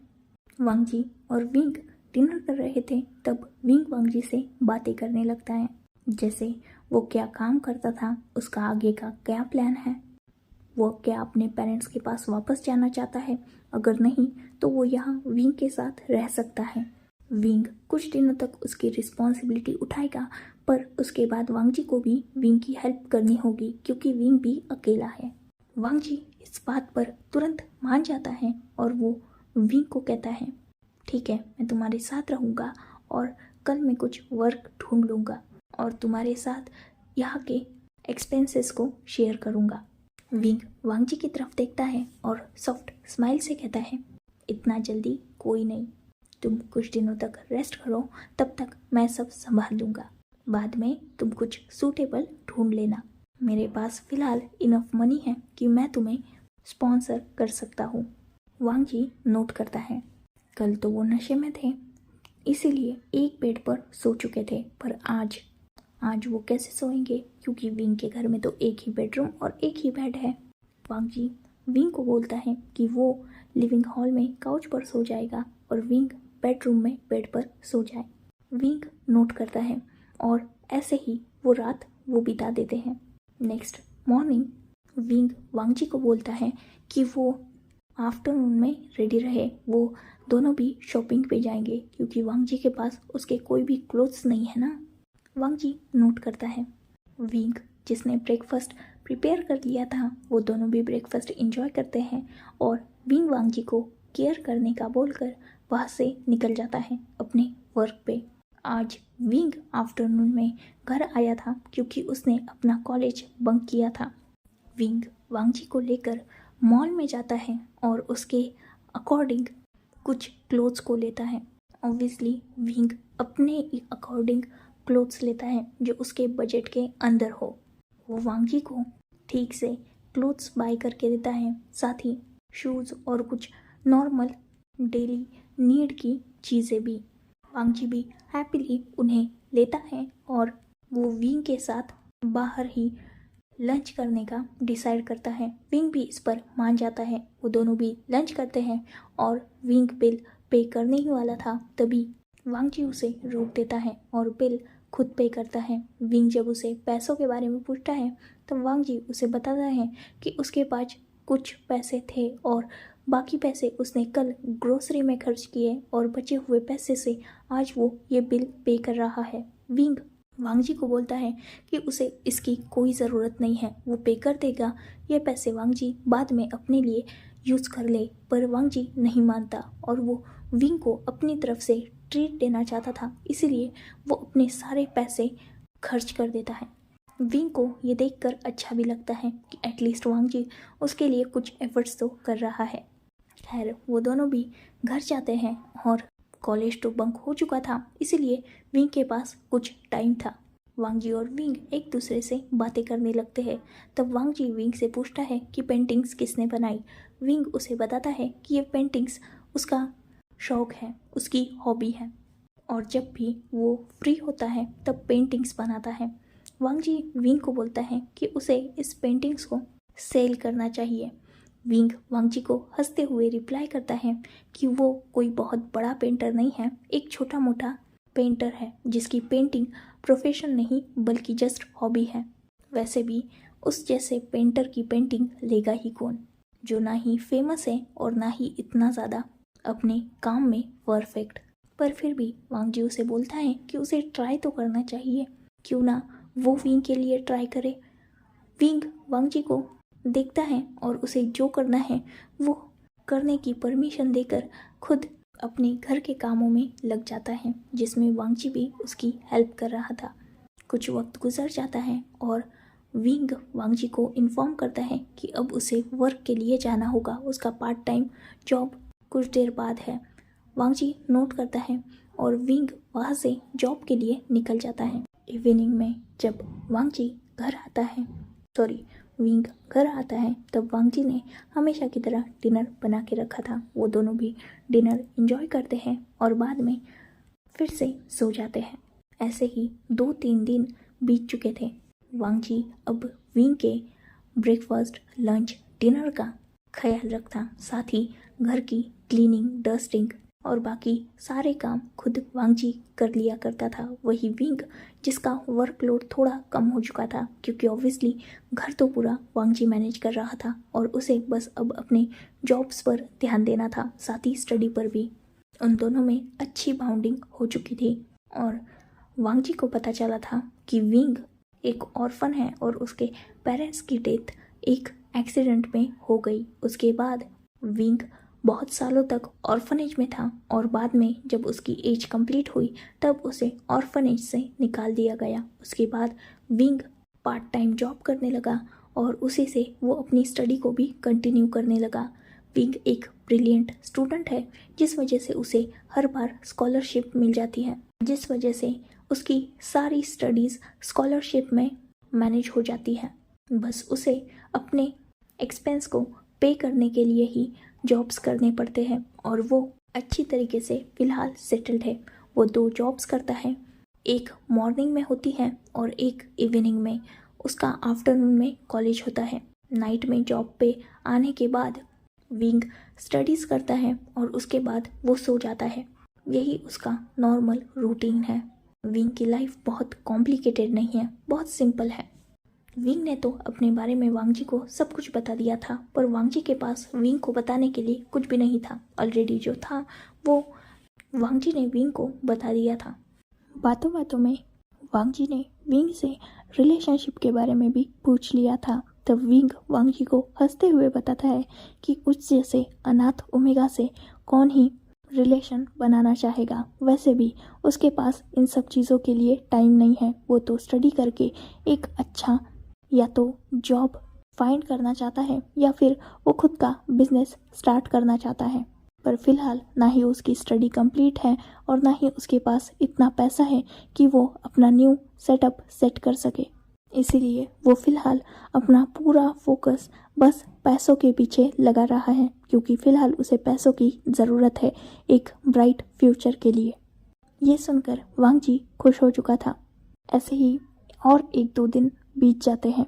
वांग जी और विंग डिनर कर रहे थे तब विंग वांग जी से बातें करने लगता है, जैसे वो क्या काम करता था, उसका आगे का क्या प्लान है, वो क्या अपने पेरेंट्स के पास वापस जाना चाहता है, अगर नहीं तो वो यहाँ विंग के साथ रह सकता है। विंग कुछ दिनों तक उसकी रिस्पॉन्सिबिलिटी उठाएगा, पर उसके बाद वांग जी को भी विंग की हेल्प करनी होगी क्योंकि विंग भी अकेला है। वांग जी इस बात पर तुरंत मान जाता है और वो विंग को कहता है, ठीक है, मैं तुम्हारे साथ रहूँगा और कल मैं कुछ वर्क ढूंढ लूँगा और तुम्हारे साथ यहाँ के एक्सपेंसेस को शेयर करूँगा। विंग वांग जी की तरफ देखता है और सॉफ्ट स्माइल से कहता है, इतना जल्दी कोई नहीं, तुम कुछ दिनों तक रेस्ट करो, तब तक मैं सब संभाल लूँगा। बाद में तुम कुछ सूटेबल ढूंढ लेना। मेरे पास फ़िलहाल इनफ मनी है कि मैं तुम्हें स्पॉन्सर कर सकता हूँ। वांग जी नोट करता है, कल तो वो नशे में थे, इसीलिए एक बेड पर सो चुके थे, पर आज वो कैसे सोएंगे क्योंकि विंग के घर में तो एक ही बेडरूम और एक ही बेड है। वांग जी विंग को बोलता है कि वो लिविंग हॉल में काउच पर सो जाएगा और विंग बेडरूम में बेड पर सो जाए। विंग नोट करता है और ऐसे ही वो रात वो बिता देते हैं। नेक्स्ट मॉर्निंग विंग वांग जी को बोलता है कि वो आफ्टरनून में रेडी रहे, वो दोनों भी शॉपिंग पे जाएंगे क्योंकि वांग जी के पास उसके कोई भी क्लोथ्स नहीं है ना। वांग जी नोट करता है। विंग जिसने ब्रेकफास्ट प्रिपेयर कर लिया था, वो दोनों भी ब्रेकफास्ट इंजॉय करते हैं और विंग वांग जी को केयर करने का बोलकर वहाँ से निकल जाता है अपने वर्क पे। आज विंग आफ्टरनून में घर आया था क्योंकि उसने अपना कॉलेज बंक किया था। विंग वांग जी को लेकर मॉल में जाता है और उसके अकॉर्डिंग कुछ क्लोथ्स को लेता है। ऑब्वियसली विंग अपने अकॉर्डिंग क्लोथ्स लेता है जो उसके बजट के अंदर हो। वो वांग जी को ठीक से क्लोथ्स बाय करके देता है, साथ ही शूज़ और कुछ नॉर्मल डेली नीड की चीज़ें भी। वांग जी भी हैप्पीली उन्हें लेता है और वो विंग के साथ बाहर ही लंच करने का डिसाइड करता है। विंग भी इस पर मान जाता है। वो दोनों भी लंच करते हैं और विंग बिल पे करने ही वाला था तभी वांग जी उसे रोक देता है और बिल खुद पे करता है। विंग जब उसे पैसों के बारे में पूछता है तब वांग जी उसे बताता है कि उसके पास कुछ पैसे थे और बाकी पैसे उसने कल ग्रोसरी में खर्च किए और बचे हुए पैसे से आज वो ये बिल पे कर रहा है। विंग वांग जी को बोलता है कि उसे इसकी कोई ज़रूरत नहीं है, वो पे कर देगा, ये पैसे वांग जी बाद में अपने लिए यूज़ कर ले। पर वांग जी नहीं मानता और वो विंग को अपनी तरफ से ट्रीट देना चाहता था, इसीलिए वो अपने सारे पैसे खर्च कर देता है। विंग को ये देखकर अच्छा भी लगता है कि एटलीस्ट वांग जी उसके लिए कुछ एफर्ट्स तो कर रहा है। खैर वो दोनों भी घर जाते हैं और कॉलेज तो बंक हो चुका था, इसीलिए विंग के पास कुछ टाइम था। वांग जी और विंग एक दूसरे से बातें करने लगते हैं। तब वांग जी विंग से पूछता है कि पेंटिंग्स किसने बनाई। विंग उसे बताता है कि ये पेंटिंग्स उसका शौक है, उसकी हॉबी है और जब भी वो फ्री होता है तब पेंटिंग्स बनाता है। वांग जी विंग को बोलता है कि उसे इस पेंटिंग्स को सेल करना चाहिए। विंग वांग जी को हंसते हुए रिप्लाई करता है कि वो कोई बहुत बड़ा पेंटर नहीं है, एक छोटा मोटा पेंटर है जिसकी पेंटिंग प्रोफेशन नहीं बल्कि जस्ट हॉबी है। वैसे भी उस जैसे पेंटर की पेंटिंग लेगा ही कौन, जो ना ही फेमस है और ना ही इतना ज़्यादा अपने काम में परफेक्ट। पर फिर भी वांग जी उसे बोलता है कि उसे ट्राई तो करना चाहिए, क्यों ना वो विंग के लिए ट्राई करे। विंग वांग जी को देखता है और उसे जो करना है वो करने की परमिशन देकर खुद अपने घर के कामों में लग जाता है, जिसमें वांग जी भी उसकी हेल्प कर रहा था। कुछ वक्त गुजर जाता है और विंग वांग जी को इन्फॉर्म करता है कि अब उसे वर्क के लिए जाना होगा, उसका पार्ट टाइम जॉब कुछ देर बाद है। वांगजी नोट करता है और विंग वहाँ से जॉब के लिए निकल जाता है। इवनिंग में जब वांगजी घर आता है, विंग घर आता है, तब वांगजी ने हमेशा की तरह डिनर बना के रखा था। वो दोनों भी डिनर एंजॉय करते हैं और बाद में फिर से सो जाते हैं। ऐसे ही 2-3 दिन बीत चुके थे। वांगजी अब विंग के ब्रेकफास्ट, लंच, डिनर का ख्याल रखता, साथ ही घर की क्लीनिंग, डस्टिंग और बाकी सारे काम खुद वांगजी कर लिया करता था। वही विंग, जिसका वर्कलोड थोड़ा कम हो चुका था, क्योंकि ऑब्वियसली घर तो पूरा वांगजी मैनेज कर रहा था और उसे बस अब अपने जॉब्स पर ध्यान देना था, साथ ही स्टडी पर भी। उन दोनों में अच्छी बाउंडिंग हो चुकी थी और वांगजी को पता चला था कि विंग एक ऑर्फन है और उसके पेरेंट्स की डेथ एक एक्सीडेंट में हो गई। उसके बाद विंग बहुत सालों तक ऑर्फनेज में था और बाद में जब उसकी एज कंप्लीट हुई तब उसे ऑर्फनेज से निकाल दिया गया। उसके बाद विंग पार्ट टाइम जॉब करने लगा और उसी से वो अपनी स्टडी को भी कंटिन्यू करने लगा। विंग एक ब्रिलियंट स्टूडेंट है, जिस वजह से उसे हर बार स्कॉलरशिप मिल जाती है, जिस वजह से उसकी सारी स्टडीज़ स्कॉलरशिप में मैनेज हो जाती है। बस उसे अपने एक्सपेंस को पे करने के लिए ही जॉब्स करने पड़ते हैं और वो अच्छी तरीके से फ़िलहाल सेटल्ड है। वो 2 जॉब्स करता है, एक मॉर्निंग में होती है और एक इवनिंग में। उसका आफ्टरनून में कॉलेज होता है। नाइट में जॉब पे आने के बाद विंग स्टडीज़ करता है और उसके बाद वो सो जाता है। यही उसका नॉर्मल रूटीन है। विंग की लाइफ बहुत कॉम्प्लिकेटेड नहीं है, बहुत सिंपल है। विंग ने तो अपने बारे में वांगजी को सब कुछ बता दिया था, पर वांगजी के पास विंग को बताने के लिए कुछ भी नहीं था। ऑलरेडी जो था वो वांगजी ने विंग को बता दिया था। बातों बातों में वांगजी ने विंग से रिलेशनशिप के बारे में भी पूछ लिया था। तब विंग वांगजी को हंसते हुए बताता है कि उस जैसे अनाथ ओमेगा से कौन ही रिलेशन बनाना चाहेगा। वैसे भी उसके पास इन सब चीज़ों के लिए टाइम नहीं है। वो तो स्टडी करके एक अच्छा या तो जॉब फाइंड करना चाहता है या फिर वो खुद का बिजनेस स्टार्ट करना चाहता है। पर फिलहाल ना ही उसकी स्टडी कंप्लीट है और ना ही उसके पास इतना पैसा है कि वो अपना न्यू सेटअप सेट कर सके। इसीलिए वो फिलहाल अपना पूरा फोकस बस पैसों के पीछे लगा रहा है, क्योंकि फिलहाल उसे पैसों की ज़रूरत है एक ब्राइट फ्यूचर के लिए। ये सुनकर वांगजी खुश हो चुका था। ऐसे ही और 1-2 दिन बीत जाते हैं।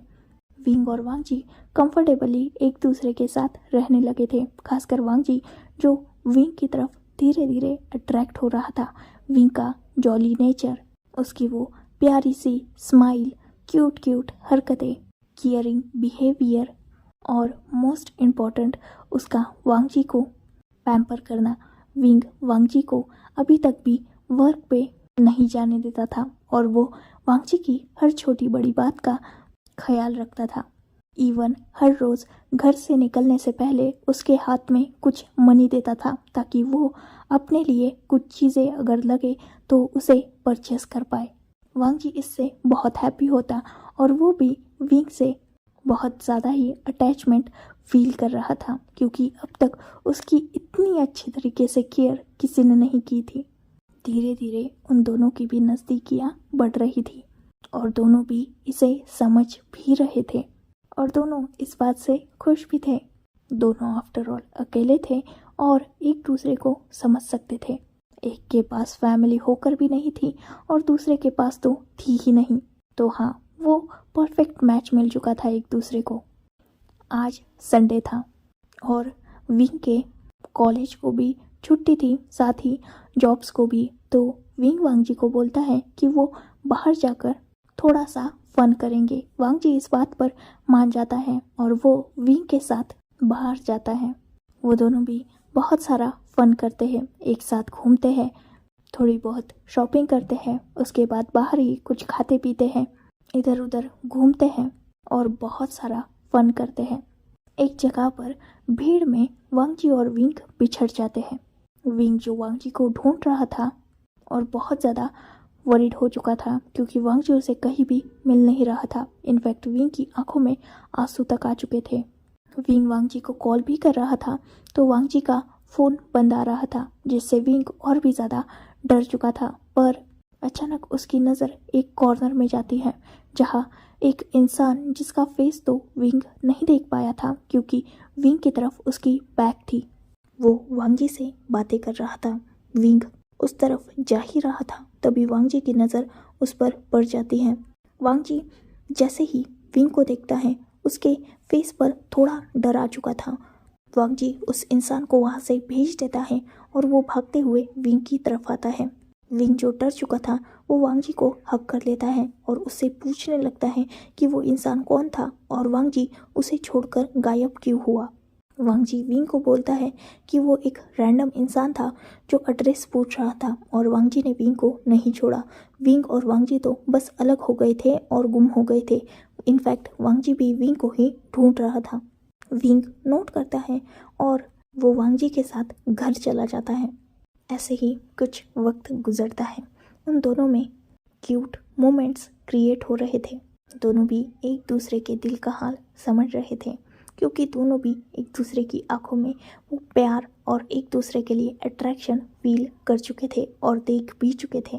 विंग और वांगजी कंफर्टेबली एक दूसरे के साथ रहने लगे थे। खासकर वांगजी, जो विंग की तरफ धीरे धीरे अट्रैक्ट हो रहा था। विंग का जॉली नेचर, उसकी वो प्यारी सी स्माइल, क्यूट हरकतें, केयरिंग बिहेवियर और मोस्ट इम्पॉर्टेंट उसका वांगजी को पैम्पर करना। विंग वांगजी को अभी तक भी वर्क पे नहीं जाने देता था और वो वांगजी की हर छोटी बड़ी बात का ख्याल रखता था। इवन हर रोज़ घर से निकलने से पहले उसके हाथ में कुछ मनी देता था, ताकि वो अपने लिए कुछ चीज़ें अगर लगे तो उसे परचेस कर पाए। वांगजी इससे बहुत हैप्पी होता और वो भी विंग से बहुत ज़्यादा ही अटैचमेंट फील कर रहा था, क्योंकि अब तक उसकी इतनी अच्छी तरीके से केयर किसी ने नहीं की थी। धीरे धीरे उन दोनों की भी नज़दीकियाँ बढ़ रही थी और दोनों भी इसे समझ भी रहे थे और दोनों इस बात से खुश भी थे। दोनों आफ्टर ऑल अकेले थे और एक दूसरे को समझ सकते थे। एक के पास फैमिली होकर भी नहीं थी और दूसरे के पास तो थी ही नहीं। तो हाँ, वो परफेक्ट मैच मिल चुका था एक दूसरे को। आज संडे था और विंग के कॉलेज को भी छुट्टी थी, साथ ही जॉब्स को भी। तो विंग वांगजी को बोलता है कि वो बाहर जाकर थोड़ा सा फन करेंगे। वांगजी इस बात पर मान जाता है और वो विंग के साथ बाहर जाता है। वो दोनों भी बहुत सारा फन करते हैं, एक साथ घूमते हैं, थोड़ी बहुत शॉपिंग करते हैं, उसके बाद बाहर ही कुछ खाते पीते हैं, इधर उधर घूमते हैं और बहुत सारा फन करते हैं। एक जगह पर भीड़ में वांगजी और विंग बिछड़ जाते हैं। विंग जो वांगजी को ढूंढ रहा था और बहुत ज़्यादा वरीड हो चुका था, क्योंकि वांगजी उसे कहीं भी मिल नहीं रहा था। इनफैक्ट विंग की आंखों में आंसू तक आ चुके थे। विंग वांगजी को कॉल भी कर रहा था तो वांगजी का फ़ोन बंद आ रहा था, जिससे विंग और भी ज़्यादा डर चुका था। पर अचानक उसकी नज़र एक कॉर्नर में जाती है, जहाँ एक इंसान जिसका फेस तो विंग नहीं देख पाया था क्योंकि विंग की तरफ उसकी बैक थी, वो वांगजी से बातें कर रहा था। विंग उस तरफ जा ही रहा था, तभी वांगजी की नज़र उस पर पड़ जाती है। वांगजी जैसे ही विंग को देखता है, उसके फेस पर थोड़ा डर आ चुका था। वांगजी उस इंसान को वहाँ से भेज देता है और वो भागते हुए विंग की तरफ आता है। विंग जो डर चुका था वो वांगजी को हग कर लेता है और उससे पूछने लगता है कि वो इंसान कौन था और वांगजी उसे छोड़कर गायब क्यों हुआ। वांगजी विंग को बोलता है कि वो एक रैंडम इंसान था जो एड्रेस पूछ रहा था और वांगजी ने विंग को नहीं छोड़ा। विंग और वांगजी तो बस अलग हो गए थे और गुम हो गए थे। इनफैक्ट वांगजी भी विंग को ही ढूंढ रहा था। विंग नोट करता है और वो वांगजी के साथ घर चला जाता है। ऐसे ही कुछ वक्त गुजरता है। उन दोनों में क्यूट मोमेंट्स क्रिएट हो रहे थे। दोनों भी एक दूसरे के दिल का हाल समझ रहे थे क्योंकि दोनों भी एक दूसरे की आंखों में वो प्यार और एक दूसरे के लिए अट्रैक्शन फील कर चुके थे और देख भी चुके थे।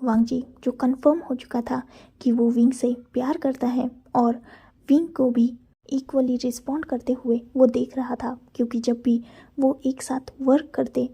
वांगजी जो कंफर्म हो चुका था कि वो विंग से प्यार करता है और विंग को भी इक्वली रिस्पॉन्ड करते हुए वो देख रहा था, क्योंकि जब भी वो एक साथ वर्क करते,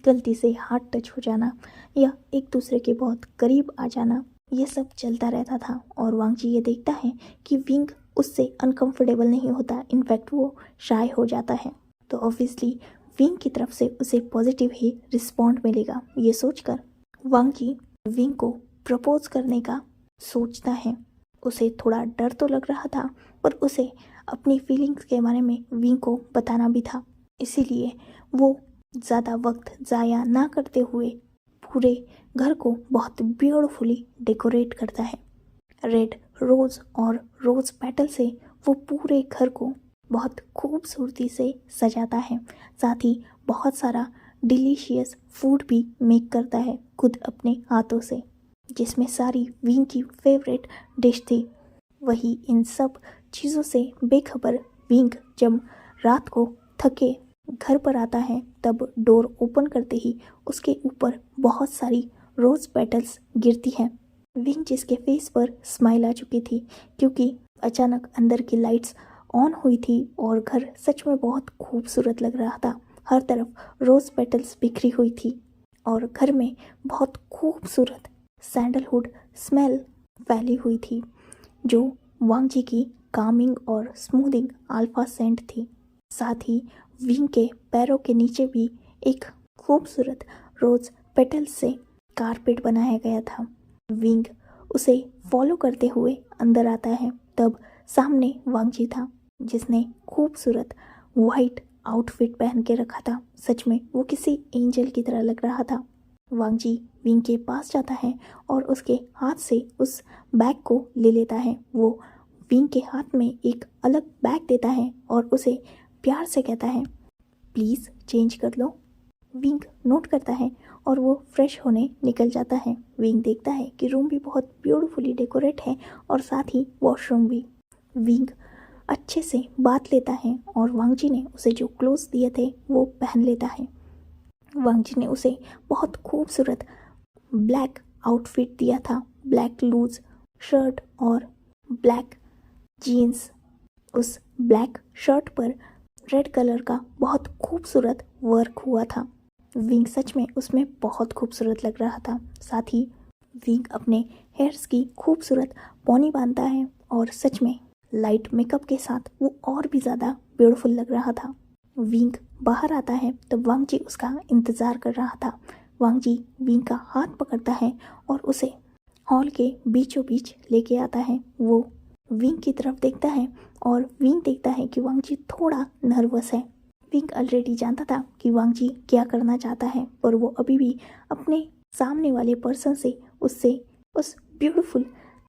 गलती से हाथ टच हो जाना या एक दूसरे के बहुत करीब आ जाना, ये सब चलता रहता था। और वांगजी ये देखता है कि विंग उससे अनकंफर्टेबल नहीं होता, इनफैक्ट वो शाय हो जाता है। तो ऑब्वियसली विंग की तरफ से उसे पॉजिटिव ही रिस्पॉन्ड मिलेगा। ये सोचकर वांगजी विंग को प्रपोज करने का सोचता है। उसे थोड़ा डर तो लग रहा था, पर उसे अपनी फीलिंग्स के बारे में विंग को बताना भी था, इसीलिए वो ज़्यादा वक्त ज़ाया ना करते हुए पूरे घर को बहुत ब्यूटीफुली डेकोरेट करता है। रेड रोज़ और रोज़ पेटल से वो पूरे घर को बहुत खूबसूरती से सजाता है। साथ ही बहुत सारा डिलीशियस फूड भी मेक करता है खुद अपने हाथों से, जिसमें सारी विंग की फेवरेट डिश थी। वही इन सब चीज़ों से बेखबर विंग जब रात को थके घर पर आता है, तब डोर ओपन करते ही उसके ऊपर बहुत सारी रोज़ पेटल्स गिरती हैं। विंग जिसके फेस पर स्माइल आ चुकी थी क्योंकि अचानक अंदर की लाइट्स ऑन हुई थी और घर सच में बहुत खूबसूरत लग रहा था। हर तरफ रोज़ पेटल्स बिखरी हुई थी और घर में बहुत खूबसूरत सैंडलवुड स्मेल फैली हुई थी, जो वांगजी की कामिंग और स्मूथिंग अल्फा सेंट थी। साथ ही विंग के पैरों के नीचे भी एक खूबसूरत रोज पेटल्स से कारपेट बनाया गया था। विंग उसे फॉलो करते हुए अंदर आता है, तब सामने वांगजी था जिसने खूबसूरत वाइट आउटफिट पहन के रखा था। सच में वो किसी एंजल की तरह लग रहा था। वांगजी विंग के पास जाता है और उसके हाथ से उस बैग को ले लेता है। वो विंग के हाथ में एक अलग बैग देता है और उसे प्यार से कहता है, प्लीज़ चेंज कर लो। विंग नोट करता है और वो फ्रेश होने निकल जाता है। विंग देखता है कि रूम भी बहुत ब्यूटीफुली डेकोरेट है और साथ ही वॉशरूम भी। विंग अच्छे से बात लेता है और वांगजी ने उसे जो क्लोथ्स दिए थे वो पहन लेता है। वांगजी ने उसे बहुत खूबसूरत ब्लैक आउटफिट दिया था, ब्लैक लूज शर्ट और ब्लैक जीन्स। उस ब्लैक शर्ट पर रेड कलर का बहुत खूबसूरत वर्क हुआ था। विंग सच में उसमें बहुत खूबसूरत लग रहा था। साथ ही विंग अपने हेयर्स की खूबसूरत पोनी बांधता है और सच में लाइट मेकअप के साथ वो और भी ज़्यादा ब्यूटीफुल लग रहा था। विंग बाहर आता है तब वांगजी उसका इंतज़ार कर रहा था। वांगजी विंग का हाथ पकड़ता है और उसे हॉल के बीचों बीच लेके आता है। वो विंग की तरफ देखता है और विंग देखता है कि वांगजी थोड़ा नर्वस है। विंग ऑलरेडी जानता था कि वांगजी क्या करना चाहता है, पर वो अभी भी अपने सामने वाले पर्सन से उससे उस ब्यूटीफुल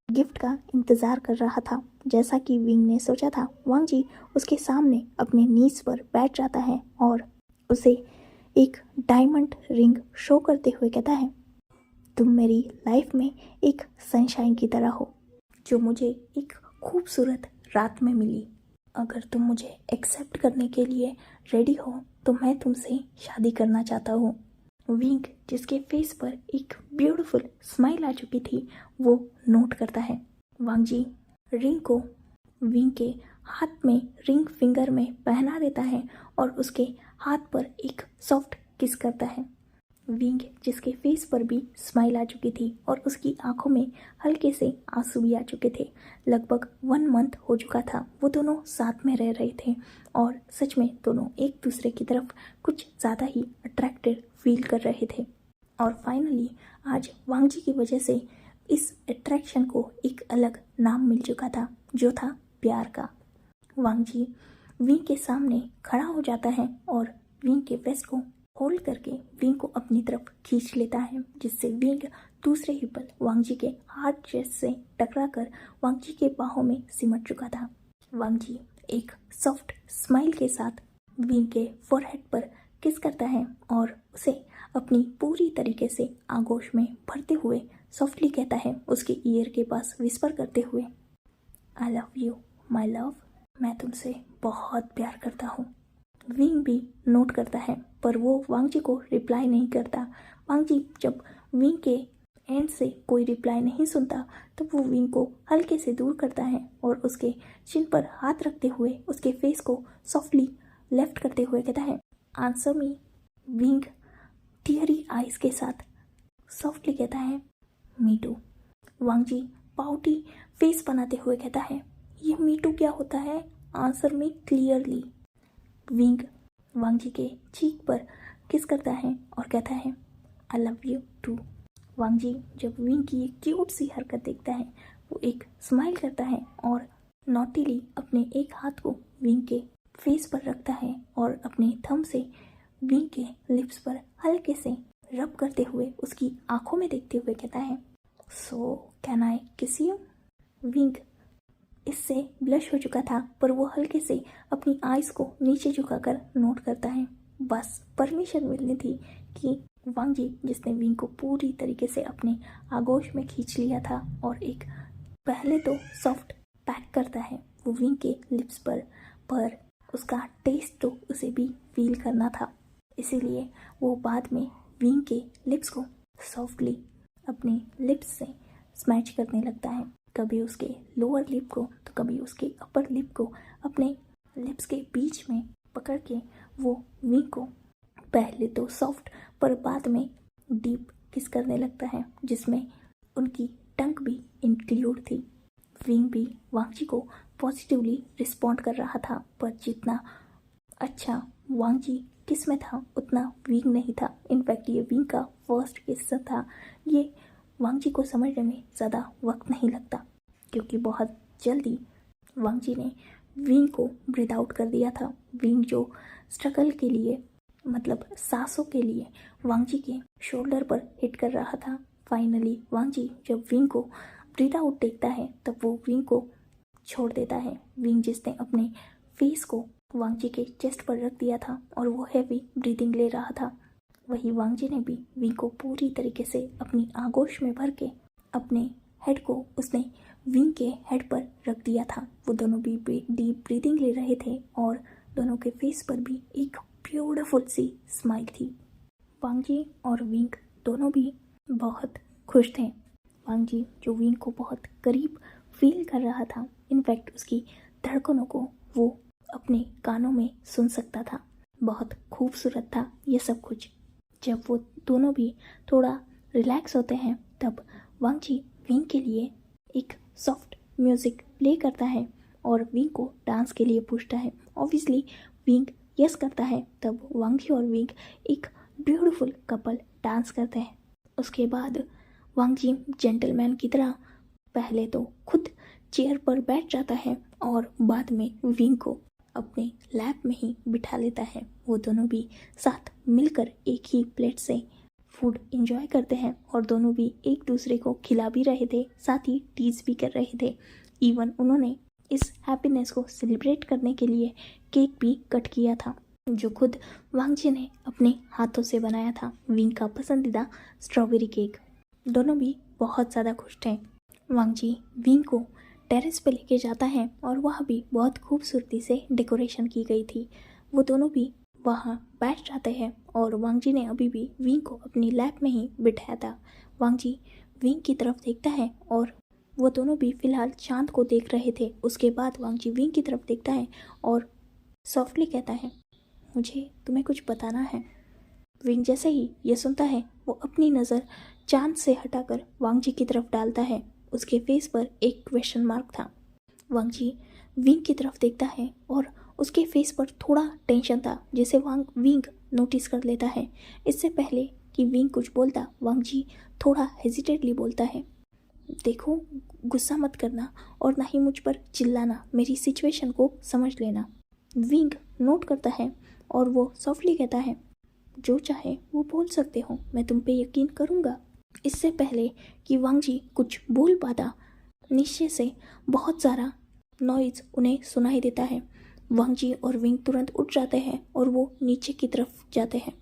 गिफ्ट का इंतज़ार कर रहा था। जैसा कि विंग ने सोचा था, वांगजी उसके सामने अपने नीज पर बैठ जाता है और उसे एक डायमंड रिंग शो करते हुए कहता है, तुम मेरी लाइफ में एक सनशाइन की तरह हो जो मुझे एक खूबसूरत रात में मिली। अगर तुम मुझे एक्सेप्ट करने के लिए रेडी हो तो मैं तुमसे शादी करना चाहता हूँ। विंग, जिसके फेस पर एक ब्यूटीफुल स्माइल आ चुकी थी, वो नोट करता है। वांग जी रिंग को विंग के हाथ में, रिंग फिंगर में पहना देता है और उसके हाथ पर एक सॉफ्ट किस करता है। विंग, जिसके फेस पर भी स्माइल आ चुकी थी और उसकी आंखों में हल्के से आंसू भी आ चुके थे। लगभग 1 मंथ हो चुका था वो दोनों साथ में रह रहे थे और सच में दोनों एक दूसरे की तरफ कुछ ज़्यादा ही अट्रैक्टेड फील कर रहे थे। और फाइनली आज वांग जी की वजह से इस अट्रैक्शन को एक अलग नाम मिल चुका था, जो था प्यार का। वांग जी विंग के सामने खड़ा हो जाता है और विंग के वेस्ट को होल्ड करके विंग को अपनी तरफ खींच लेता है, जिससे विंग दूसरे ही पल वांग जी के हार्ड चेस्ट से टकराकर वांग जी के बाहों में सिमट चुका था। वांग जी एक सॉफ्ट स्माइल के साथ विंग के फोरहेड पर किस करता है और उसे अपनी पूरी तरीके से आगोश में भरते हुए सॉफ्टली कहता है, उसके ईयर के पास विस्पर करते हुए, I love you my love, मैं तुमसे बहुत प्यार करता हूँ। विंग भी नोट करता है पर वो वांग जी को रिप्लाई नहीं करता। वांग जी जब विंग के एंड से कोई रिप्लाई नहीं सुनता तो वो विंग को हल्के से दूर करता है और उसके चिन पर हाथ रखते हुए उसके फेस को सॉफ्टली लेफ्ट करते हुए कहता है, answer me. Wing teary eyes के साथ सॉफ्टली कहता है, me too. Wangji pouty face बनाते हुए कहता है, ये मी टू क्या होता है, answer me clearly. Wing Wang ji के चीक पर किस करता है और कहता है, आई लव यू टू। वांग जी जब विंग की एक क्यूट सी हरकत देखता है, वो एक स्माइल करता है और नॉटीली अपने एक हाथ को विंग के फेस पर रखता है और अपने थंब से विंग के लिप्स पर हल्के से रब करते हुए उसकी आंखों में देखते हुए कहता है, सो कैन आई किस यू। विंग इससे ब्लश हो चुका था पर वो हल्के से अपनी आइज़ को नीचे झुकाकर नोट करता है। बस परमिशन मिलनी थी कि वांग जी, जिसने विंग को पूरी तरीके से अपने आगोश में खींच लिया था और एक पहले तो सॉफ्ट पैक करता है वो विंग के लिप्स पर उसका टेस्ट तो उसे भी फील करना था, इसीलिए वो बाद में विंग के लिप्स को सॉफ्टली अपने लिप्स से स्मैच करने लगता है, कभी उसके लोअर लिप को तो कभी उसके अपर लिप को अपने लिप्स के बीच में पकड़ के वो विंग को पहले तो सॉफ्ट पर बाद में डीप किस करने लगता है, जिसमें उनकी टंग भी इंक्लूड थी। विंग भी वांग जी को पॉजिटिवली रिस्पॉन्ड कर रहा था पर जितना अच्छा वांग जी किस में था उतना विंग नहीं था। इनफैक्ट ये विंग का फर्स्ट किस था। ये वांग जी को समझने में ज़्यादा वक्त नहीं लगता क्योंकि बहुत जल्दी वांग जी ने विंग को ब्रीथ आउट कर दिया था। विंग जो स्ट्रगल के लिए, मतलब सांसों के लिए वांग जी के शोल्डर पर हिट कर रहा था। फाइनली वांग जी जब विंग को ब्रीथ आउट देखता है तब वो विंग को छोड़ देता है। विंग जिसने अपने फेस को वांग जी के चेस्ट पर रख दिया था और वो हैवी ब्रीदिंग ले रहा था, वही वांग जी ने भी विंग को पूरी तरीके से अपनी आगोश में भर के अपने हेड को उसने विंग के हेड पर रख दिया था। वो दोनों भी डीप ब्रीदिंग ले रहे थे और दोनों के फेस पर भी एक ब्यूटीफुल सी स्माइल थी। वांग जी और विंग दोनों भी बहुत खुश थे। वांग जी जो विंग को बहुत करीब फील कर रहा था, इनफैक्ट उसकी धड़कनों को वो अपने कानों में सुन सकता था। बहुत खूबसूरत था ये सब कुछ। जब वो दोनों भी थोड़ा रिलैक्स होते हैं तब वांग जी विंग के लिए एक सॉफ्ट म्यूज़िक प्ले करता है और विंग को डांस के लिए पूछता है। ऑब्वियसली विंग यस करता है, तब वांग जी और विंग एक ब्यूटीफुल कपल डांस करते हैं। उसके बाद वांग जी जेंटलमैन की तरह पहले तो खुद चेयर पर बैठ जाता है और बाद में विंग को अपने लैप में ही बिठा लेता है। वो दोनों भी साथ मिलकर एक ही प्लेट से फूड एंजॉय करते हैं और दोनों भी एक दूसरे को खिला भी रहे थे, साथ ही टीज भी कर रहे थे। इवन उन्होंने इस हैप्पीनेस को सेलिब्रेट करने के लिए केक भी कट किया था, जो खुद वांग जी ने अपने हाथों से बनाया था, विंग का पसंदीदा स्ट्रॉबेरी केक। दोनों भी बहुत ज़्यादा खुश थे। वांग जी विंग को टेरेस पे लेके जाता है और वहाँ भी बहुत खूबसूरती से डेकोरेशन की गई थी। वो दोनों भी वहाँ बैठ जाते हैं और वांग जी ने अभी भी विंग को अपनी लैब में ही बिठाया था। वांग जी विंग की तरफ देखता है और वो दोनों भी फिलहाल चांद को देख रहे थे। उसके बाद वांग जी विंग की तरफ देखता है और सॉफ्टली कहता है, मुझे तुम्हें कुछ बताना है। विंग जैसे ही ये सुनता है वो अपनी नज़र चांद से हटाकर वांग जी की तरफ डालता है। उसके फेस पर एक क्वेश्चन मार्क था। वांग जी विंग की तरफ देखता है और उसके फेस पर थोड़ा टेंशन था जिसे विंग नोटिस कर लेता है। इससे पहले कि विंग कुछ बोलता, वांग जी थोड़ा हेजिटेटली बोलता है, देखो गुस्सा मत करना और ना ही मुझ पर चिल्लाना, मेरी सिचुएशन को समझ लेना। विंग नोट करता है और वो सॉफ्टली कहता है, जो चाहे वो बोल सकते हो, मैं तुम पे यकीन करूँगा। इससे पहले कि वांग जी कुछ बोल पाता, नीचे से बहुत सारा नॉइज़ उन्हें सुनाई देता है। वांग जी और विंग तुरंत उठ जाते हैं और वो नीचे की तरफ जाते हैं।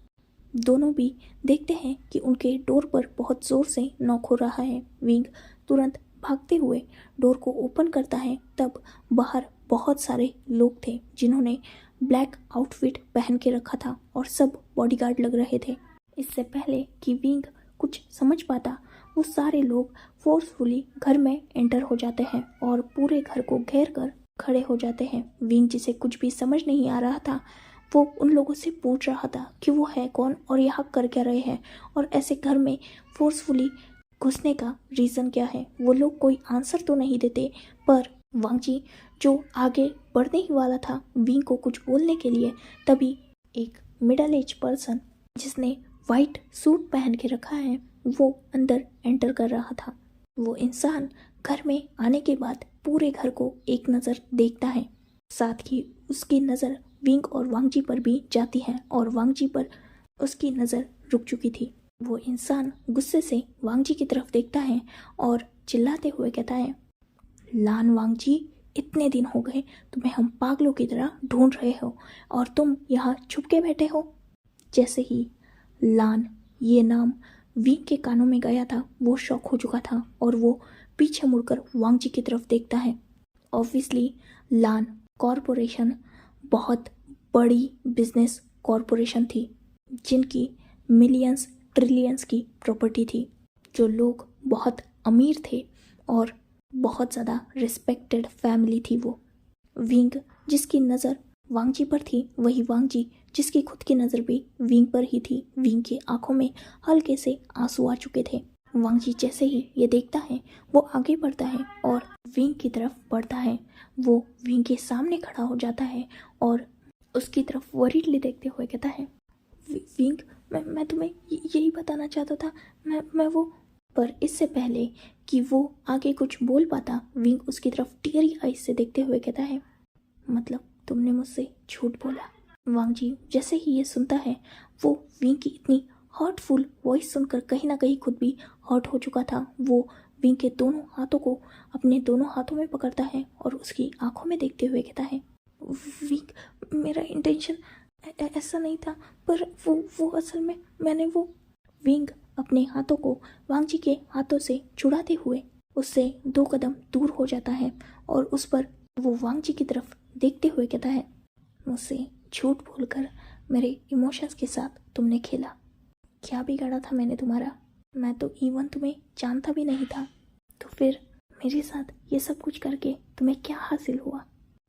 दोनों भी देखते हैं कि उनके डोर पर बहुत ज़ोर से नॉक हो रहा है। विंग तुरंत भागते हुए डोर को ओपन करता है। तब बाहर बहुत सारे लोग थे जिन्होंने ब्लैक आउटफिट पहन के रखा था और सब बॉडीगार्ड लग रहे थे। इससे पहले कि विंग कुछ समझ पाता, वो सारे लोग फोर्सफुली घर में एंटर हो जाते हैं और पूरे घर को घेर कर खड़े हो जाते हैं। विंग जिसे कुछ भी समझ नहीं आ रहा था, वो उन लोगों से पूछ रहा था कि वो है कौन और यहाँ कर क्या रहे हैं और ऐसे घर में फोर्सफुली घुसने का रीज़न क्या है। वो लोग कोई आंसर तो नहीं देते, पर वांग जी जो आगे बढ़ने ही वाला था विंग को कुछ बोलने के लिए, तभी एक मिडल एज पर्सन जिसने वाइट सूट पहन के रखा है वो अंदर एंटर कर रहा था। वो इंसान घर में आने के बाद पूरे घर को एक नज़र देखता है, साथ ही उसकी नज़र विंग और वांग जी पर भी जाती है और वांग जी पर उसकी नज़र रुक चुकी थी। वो इंसान गुस्से से वांग जी की तरफ देखता है और चिल्लाते हुए कहता है, लान वांग जी, इतने दिन हो गए तुम्हें हम पागलों की तरह ढूंढ रहे हो और तुम यहाँ छुप के बैठे हो। जैसे ही लान ये नाम विंग के कानों में गया था, वो शॉक हो चुका था और वो पीछे मुड़कर वांग जी की तरफ देखता है। ऑब्वियसली लान कॉरपोरेशन बहुत बड़ी बिजनेस कॉरपोरेशन थी जिनकी मिलियंस ट्रिलियंस की प्रॉपर्टी थी, जो लोग बहुत अमीर थे और बहुत ज़्यादा रिस्पेक्टेड फैमिली थी। वो विंग जिसकी नज़र वांग जी पर थी, वही वांग जी जिसकी खुद की नज़र भी विंग पर ही थी। विंग की आंखों में हल्के से आंसू आ चुके थे। वांग जी जैसे ही ये देखता है वो आगे बढ़ता है और विंग की तरफ बढ़ता है। वो विंग के सामने खड़ा हो जाता है और उसकी तरफ वरीडली देखते हुए कहता है, विंग, मैं तुम्हें यही बताना चाहता था, मैं वो। पर इससे पहले कि वो आगे कुछ बोल पाता, विंग उसकी तरफ टीयरी आइज से देखते हुए कहता है, मतलब तुमने मुझसे झूठ बोला। वांग जी जैसे ही ये सुनता है, वो विंग की इतनी हर्टफुल वॉइस सुनकर कहीं ना कहीं खुद भी हर्ट हो चुका था। वो विंग के दोनों हाथों को अपने दोनों हाथों में पकड़ता है और उसकी आंखों में देखते हुए कहता है, विंग, मेरा इंटेंशन ऐसा नहीं था, पर वो असल में मैंने वो। विंग अपने हाथों को वांग जी के हाथों से छुड़ाते हुए उससे 2 कदम दूर हो जाता है और उस पर वो वांग जी की तरफ देखते हुए कहता है, मुझसे झूठ बोलकर मेरे इमोशंस के साथ तुमने खेला। क्या बिगाड़ा था मैंने तुम्हारा? मैं तो इवन तुम्हें जानता भी नहीं था, तो फिर मेरे साथ ये सब कुछ करके तुम्हें क्या हासिल हुआ?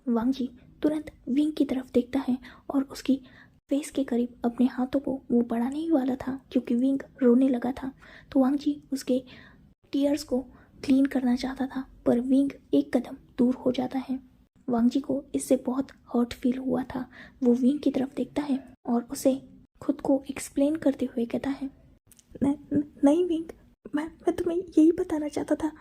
वांग जी तुरंत विंग की तरफ देखता है और उसकी फेस के करीब अपने हाथों को वो बढ़ाने ही वाला था क्योंकि विंग रोने लगा था। तो वांग जी उसके टीयर्स को क्लीन करना चाहता था, पर विंग एक कदम दूर हो जाता है। वांग जी को इससे बहुत हर्ट फील हुआ था। वो विंग की तरफ देखता है और उसे खुद को एक्सप्लेन करते हुए कहता है, नहीं विंग, मैं तुम्हें यही बताना चाहता था,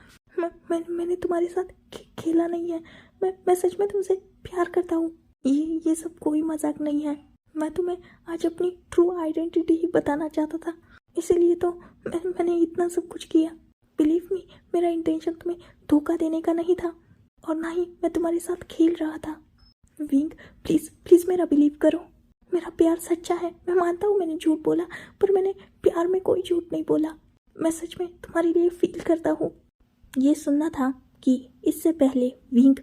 मैंने तुम्हारे साथ खेला नहीं है। मैं सच में तुमसे प्यार करता हूँ। ये सब कोई मजाक नहीं है। मैं तुम्हें आज अपनी ट्रू आइडेंटिटी ही बताना चाहता था, इसीलिए तो मैंने इतना सब कुछ किया। बिलीव मी, मेरा इंटेंशन तुम्हें धोखा देने का नहीं था और ना ही मैं तुम्हारे साथ खेल रहा था। विंग, प्लीज़ मेरा बिलीव करो, मेरा प्यार सच्चा है। मैं मानता हूँ मैंने झूठ बोला, पर मैंने प्यार में कोई झूठ नहीं बोला। मैं सच में तुम्हारे लिए फील करता हूँ। ये सुनना था कि इससे पहले विंग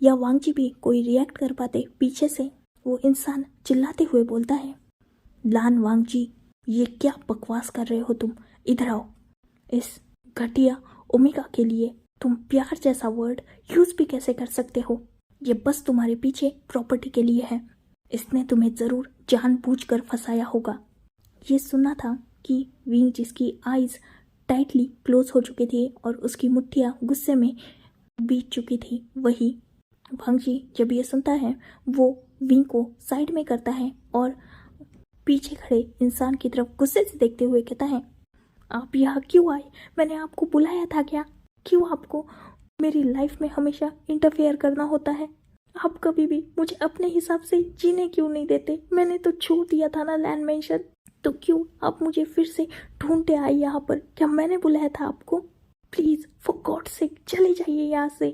या वांग जी भी कोई रिएक्ट कर पाते, पीछे से वो इंसान चिल्लाते हुए बोलता है, लान वांगजी, ये क्या बकवास कर रहे हो तुम? इधर आओ। इस घटिया ओमेगा के लिए तुम प्यार जैसा वर्ड यूज भी कैसे कर सकते हो? ये बस तुम्हारे पीछे प्रॉपर्टी के लिए है। इसने तुम्हें जरूर जानबूझकर फंसाया होगा। ये सुना था कि विंग, जिसकी आईज टाइटली क्लोज हो चुकी थी और उसकी मुट्ठियां गुस्से में बीत चुकी थी, वही वांगजी जब ये सुनता है वो विंग को साइड में करता है और पीछे खड़े इंसान की तरफ गुस्से से देखते हुए कहता है, आप यहाँ क्यों आए? मैंने आपको बुलाया था क्या? क्यों आपको मेरी लाइफ में हमेशा इंटरफेयर करना होता है? आप कभी भी मुझे अपने हिसाब से जीने क्यों नहीं देते? मैंने तो छोड़ दिया था ना लैंड मेंशन, तो क्यों आप मुझे फिर से ढूंढते आए यहाँ पर? क्या मैंने बुलाया था आपको? प्लीज फॉर गॉड सेक चले जाइए यहाँ से,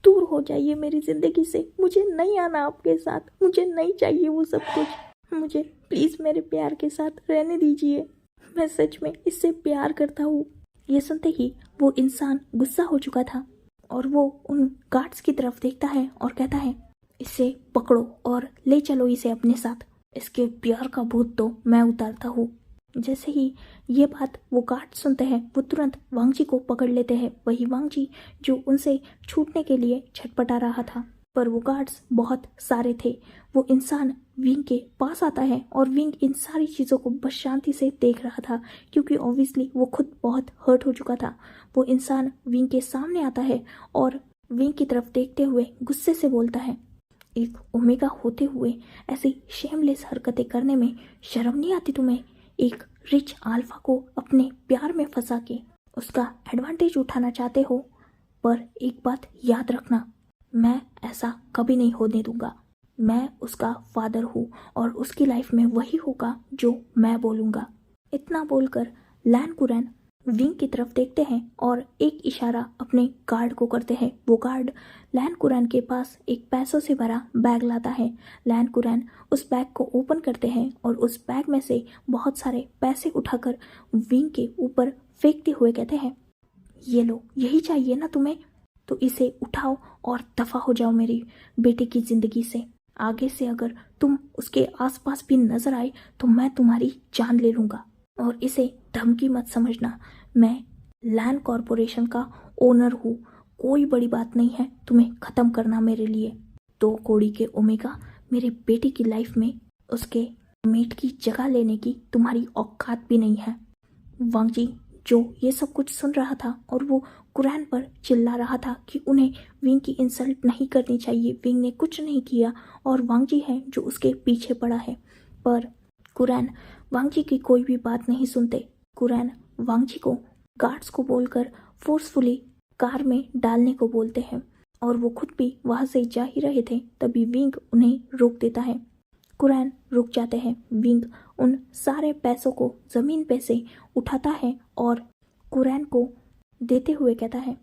दूर हो जाइए मेरी जिंदगी से। मुझे नहीं आना आपके साथ, मुझे नहीं चाहिए वो सब कुछ। मुझे प्लीज मेरे प्यार के साथ रहने दीजिए। मैं सच में इससे प्यार करता हूँ। ये सुनते ही वो इंसान गुस्सा हो चुका था और वो उन गार्ड्स की तरफ देखता है और कहता है, इसे पकड़ो और ले चलो इसे अपने साथ। इसके प्यार का भूत तो मैं उतारता हूँ। जैसे ही ये बात वो गार्ड सुनते हैं, वो तुरंत वांगजी को पकड़ लेते हैं। वही वांगजी जो उनसे छूटने के लिए छटपटा रहा था, पर वो गार्ड्स बहुत सारे थे। वो इंसान विंग के पास आता है और विंग इन सारी चीज़ों को बस शांति से देख रहा था, क्योंकि ऑब्वियसली वो खुद बहुत हर्ट हो चुका था। वो इंसान विंग के सामने आता है और विंग की तरफ देखते हुए गुस्से से बोलता है, एक ओमेगा होते हुए ऐसी शेमलेस हरकतें करने में शर्म नहीं आती तुम्हें? एक रिच अल्फा को अपने प्यार में फंसा के उसका एडवांटेज उठाना चाहते हो, पर एक बात याद रखना, मैं ऐसा कभी नहीं होने दूंगा। मैं उसका फादर हूँ और उसकी लाइफ में वही होगा जो मैं बोलूँगा। इतना बोलकर लैन कुरैन विंग की तरफ देखते हैं और एक इशारा अपने गार्ड को करते हैं। वो गार्ड लैन कुरैन के पास एक पैसों से भरा बैग लाता है। लैन कुरैन उस बैग को ओपन करते हैं और उस बैग में से बहुत सारे पैसे उठाकर विंग के ऊपर फेंकते हुए कहते हैं, ये लो, यही चाहिए ना तुम्हें? तो इसे उठाओ और दफा हो जाओ मेरी बेटे की जिंदगी से। आगे से अगर तुम उसके आसपास भी नजर आए तो मैं तुम्हारी जान ले लूंगा। और इसे धमकी मत समझना, मैं लैंड कॉरपोरेशन का ओनर हूँ। कोई बड़ी बात नहीं है तुम्हें ख़त्म करना मेरे लिए। 2 कौड़ी के ओमेगा मेरे बेटे की लाइफ में उसके मेट की जगह लेने की तुम्हारी औकात भी नहीं है। वांगजी जो ये सब कुछ सुन रहा था और वो कुरैन पर चिल्ला रहा था कि उन्हें विंग की इंसल्ट नहीं करनी चाहिए, विंग ने कुछ नहीं किया और वांगजी है जो उसके पीछे पड़ा है। पर कुरैन वांगजी की कोई भी बात नहीं सुनते। कुरैन वांगजी को गार्ड्स को बोलकर फोर्सफुली कार में डालने को बोलते हैं और वो खुद भी वहां से जा ही रहे थे, तभी विंग उन्हें रोक देता है। कुरैन रुक जाते हैं। विंग उन सारे पैसों को जमीन पे से उठाता है और कुरैन को देते हुए कहता है,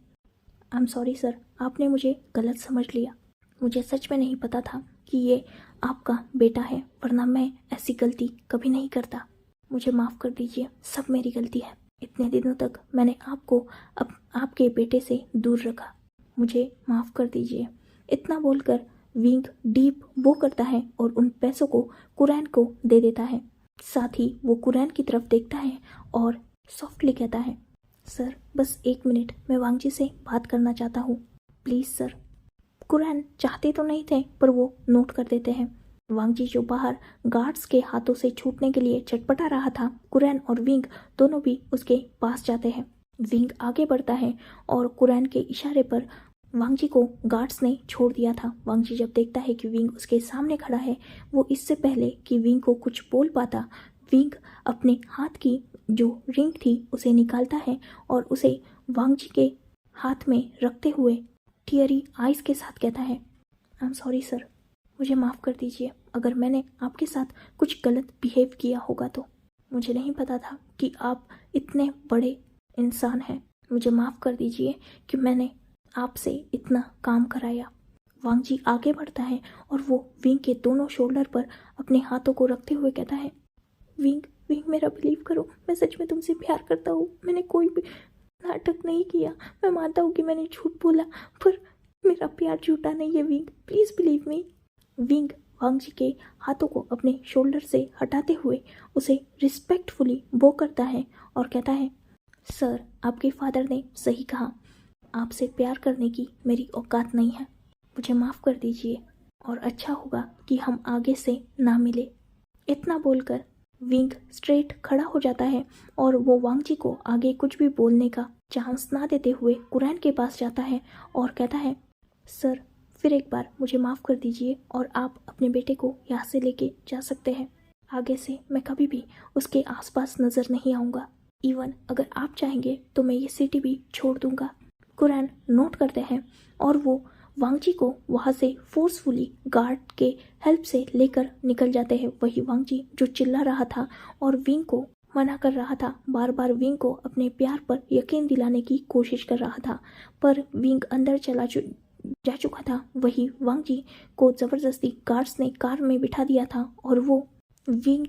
आई एम सॉरी सर, आपने मुझे गलत समझ लिया। मुझे सच में नहीं पता था कि ये आपका बेटा है, वरना मैं ऐसी गलती कभी नहीं करता। मुझे माफ़ कर दीजिए, सब मेरी गलती है। इतने दिनों तक मैंने आपको आपके बेटे से दूर रखा, मुझे माफ़ कर दीजिए। इतना बोलकर विंग डीप वो करता है और उन पैसों को कुरैन को दे देता है। साथ ही वो कुरैन की तरफ देखता है और सॉफ्टली कहता है, सर बस 1 मिनट, मैं वांगजी से बात करना चाहता हूँ, प्लीज़ सर। कुरैन चाहते तो नहीं थे पर वो नोट कर देते हैं। वांगजी जो बाहर गार्ड्स के हाथों से छूटने के लिए चटपटा रहा था, कुरैन और विंग दोनों भी उसके पास जाते हैं। विंग आगे बढ़ता है और कुरैन के इशारे पर वांगजी को गार्ड्स ने छोड़ दिया था। वांगजी जब देखता है कि विंग उसके सामने खड़ा है, वो इससे पहले कि विंग को कुछ बोल पाता, विंग अपने हाथ की जो रिंग थी उसे निकालता है और उसे वांगजी के हाथ में रखते हुए टीयरी आइज के साथ कहता है, आई एम सॉरी सर, मुझे माफ़ कर दीजिए अगर मैंने आपके साथ कुछ गलत बिहेव किया होगा तो। मुझे नहीं पता था कि आप इतने बड़े इंसान हैं। मुझे माफ़ कर दीजिए कि मैंने आपसे इतना काम कराया। वांगजी आगे बढ़ता है और वो विंग के दोनों शोल्डर पर अपने हाथों को रखते हुए कहता है, विंग विंग मेरा बिलीव करो, मैं सच में तुमसे प्यार करता हूँ। मैंने कोई भी नाटक नहीं किया। मैं मानता हूँ कि मैंने झूठ बोला, पर मेरा प्यार झूठा नहीं है Wing, please believe me. Wing Wang ji के हाथों को अपने शोल्डर से हटाते हुए उसे रिस्पेक्टफुली बो करता है और कहता है, सर, आपके फादर ने सही कहा, आपसे प्यार करने की मेरी औकात नहीं है, मुझे माफ़ कर दीजिए और अच्छा होगा कि हम आगे से ना मिले। इतना बोलकर विंग स्ट्रेट खड़ा हो जाता है और वो वांग जी को आगे कुछ भी बोलने का चांस ना देते हुए कुरैन के पास जाता है और कहता है, सर, फिर एक बार मुझे माफ़ कर दीजिए और आप अपने बेटे को यहाँ से लेके जा सकते हैं। आगे से मैं कभी भी उसके आसपास नज़र नहीं आऊँगा। इवन अगर आप चाहेंगे तो मैं ये सिटी भी छोड़ दूँगा। कुरैन नोट करते हैं और वो वांग जी को वहाँ से फोर्सफुली गार्ड के हेल्प से लेकर निकल जाते हैं। वही वांग जी जो चिल्ला रहा था और विंग को मना कर रहा था, बार बार विंग को अपने प्यार पर यकीन दिलाने की कोशिश कर रहा था, पर विंग अंदर जा चुका था। वही वांग जी को ज़बरदस्ती गार्ड्स ने कार में बिठा दिया था और वो विंग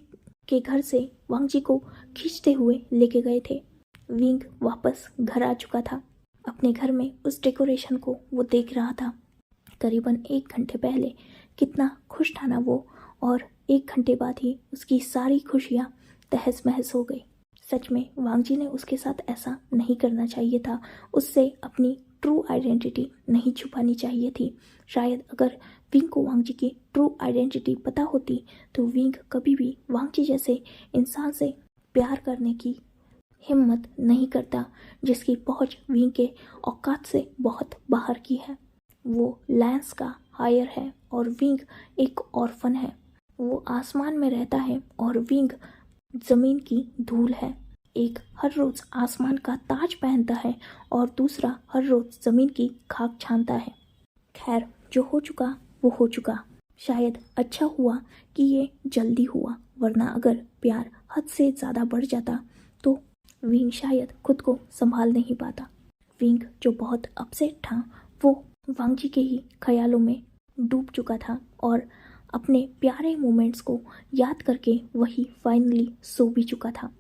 के घर से वांग जी को खींचते हुए लेके गए थे। विंग वापस घर आ चुका था। अपने घर में उस डेकोरेशन को वो देख रहा था। करीबन 1 घंटे पहले कितना खुश था ना वो, और 1 घंटे बाद ही उसकी सारी खुशियाँ तहस महस हो गई। सच में वांग जी ने उसके साथ ऐसा नहीं करना चाहिए था। उससे अपनी ट्रू आइडेंटिटी नहीं छुपानी चाहिए थी। शायद अगर विंग को वांग जी की ट्रू आइडेंटिटी पता होती तो विंग कभी भी वांग जी जैसे इंसान से प्यार करने की हिम्मत नहीं करता, जिसकी पहुंच विंग के औकात से बहुत बाहर की है। वो लैंस का हायर है और विंग एक ऑर्फन है। वो आसमान में रहता है और विंग ज़मीन की धूल है। एक हर रोज़ आसमान का ताज पहनता है और दूसरा हर रोज़ ज़मीन की खाक छानता है। खैर, जो हो चुका वो हो चुका। शायद अच्छा हुआ कि ये जल्दी हुआ, वरना अगर प्यार हद से ज़्यादा बढ़ जाता तो विंग शायद खुद को संभाल नहीं पाता। विंग जो बहुत अपसेट था वो वांग जी के ही ख्यालों में डूब चुका था और अपने प्यारे मोमेंट्स को याद करके वही फाइनली सो भी चुका था।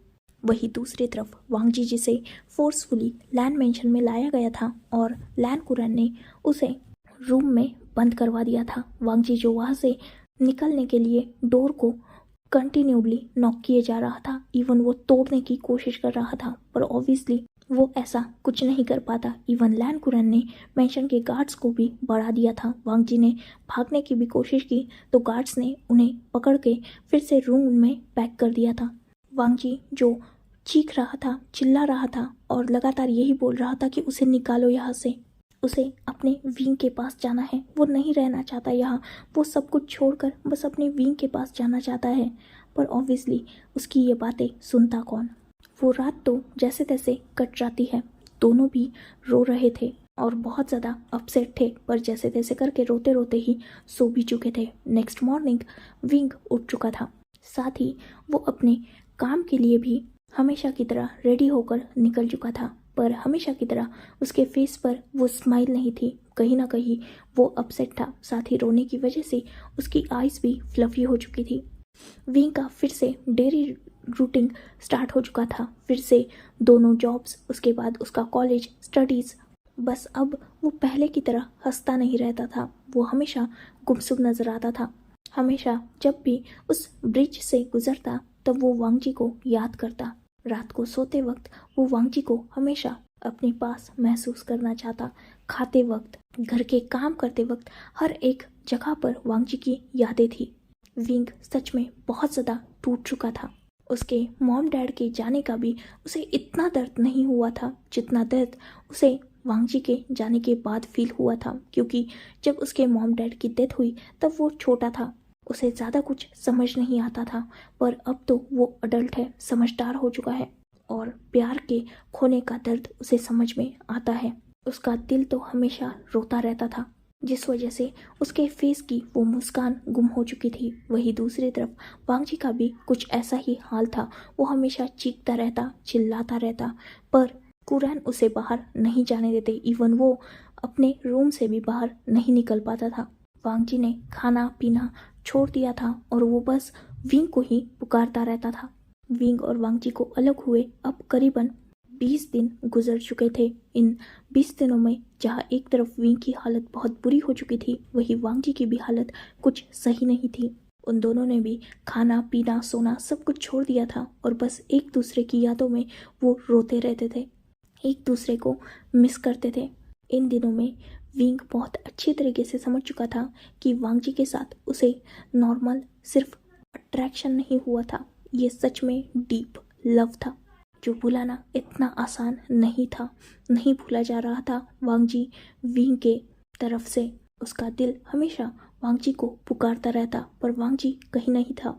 वही दूसरी तरफ वांग जी जिसे फोर्सफुली लैन मेंशन में लाया गया था और लैन कुरैन ने उसे रूम में बंद करवा दिया था। वांग जी जो वहाँ से निकलने के लिए डोर को कंटिन्यूली नॉक किए जा रहा था, इवन वो तोड़ने की कोशिश कर रहा था, पर ऑब्वियसली वो ऐसा कुछ नहीं कर पाता। इवन लैन कुरैन ने मेंशन के गार्ड्स को भी बढ़ा दिया था। वांग जी ने भागने की भी कोशिश की तो गार्ड्स ने उन्हें पकड़ के फिर से रूम में पैक कर दिया था। वांग जी जो चीख रहा था, चिल्ला रहा था और लगातार यही बोल रहा था कि उसे निकालो यहाँ से, उसे अपने विंग के पास जाना है, वो नहीं रहना चाहता यहाँ, वो सब कुछ छोड़कर बस अपने विंग के पास जाना चाहता है। पर ऑब्वियसली उसकी ये बातें सुनता कौन। वो रात तो जैसे तैसे कट जाती है। दोनों भी रो रहे थे और बहुत ज़्यादा अपसेट थे, पर जैसे तैसे करके रोते रोते ही सो भी चुके थे। नेक्स्ट मॉर्निंग विंग उठ चुका था, साथ ही वो अपने काम के लिए भी हमेशा की तरह रेडी होकर निकल चुका था, पर हमेशा की तरह उसके फेस पर वो स्माइल नहीं थी। कहीं ना कहीं वो अपसेट था, साथ ही रोने की वजह से उसकी आइज़ भी फ्लफी हो चुकी थी। विंग का फिर से डेली रूटीन स्टार्ट हो चुका था, फिर से दोनों जॉब्स, उसके बाद उसका कॉलेज स्टडीज़। बस अब वो पहले की तरह हंसता नहीं रहता था, वो हमेशा गुमसुम नज़र आता था। हमेशा जब भी उस ब्रिज से गुजरता तब वो वांग जी को याद करता। रात को सोते वक्त वो वांग जी को हमेशा अपने पास महसूस करना चाहता। खाते वक्त, घर के काम करते वक्त, हर एक जगह पर वांग जी की यादें थी। विंग सच में बहुत ज़्यादा टूट चुका था। उसके मॉम डैड के जाने का भी उसे इतना दर्द नहीं हुआ था जितना दर्द उसे वांग जी के जाने के बाद फील हुआ था, क्योंकि जब उसके मॉम डैड की डेथ हुई तब वो छोटा था, उसे ज़्यादा कुछ समझ नहीं आता था। पर अब तो वो अडल्ट है, समझदार हो चुका है और प्यार के खोने का दर्द उसे समझ में आता है। उसका दिल तो हमेशा रोता रहता था, जिस वजह से उसके फेस की वो मुस्कान गुम हो चुकी थी। वही दूसरी तरफ वांग जी का भी कुछ ऐसा ही हाल था। वो हमेशा चीखता रहता, चिल्लाता रहता, पर कुरैन उसे बाहर नहीं जाने देते। इवन वो अपने रूम से भी बाहर नहीं निकल पाता था। वांग जी ने खाना पीना छोड़ दिया था और वो बस विंग को ही पुकारता रहता था। विंग और वांग जी को अलग हुए अब करीबन 20 दिन गुजर चुके थे। इन 20 दिनों में जहाँ एक तरफ विंग की हालत बहुत बुरी हो चुकी थी, वहीं वांग जी की भी हालत कुछ सही नहीं थी। उन दोनों ने भी खाना पीना सोना सब कुछ छोड़ दिया था और बस एक दूसरे की यादों में वो रोते रहते थे, एक दूसरे को मिस करते थे। इन दिनों में विंग बहुत अच्छी तरीके से समझ चुका था कि वांग जी के साथ उसे नॉर्मल सिर्फ अट्रैक्शन नहीं हुआ था, ये सच में डीप लव था जो भुलाना इतना आसान नहीं था। नहीं भूला जा रहा था वांग जी विंग के तरफ से। उसका दिल हमेशा वांग जी को पुकारता रहता, पर वांग जी कहीं नहीं था।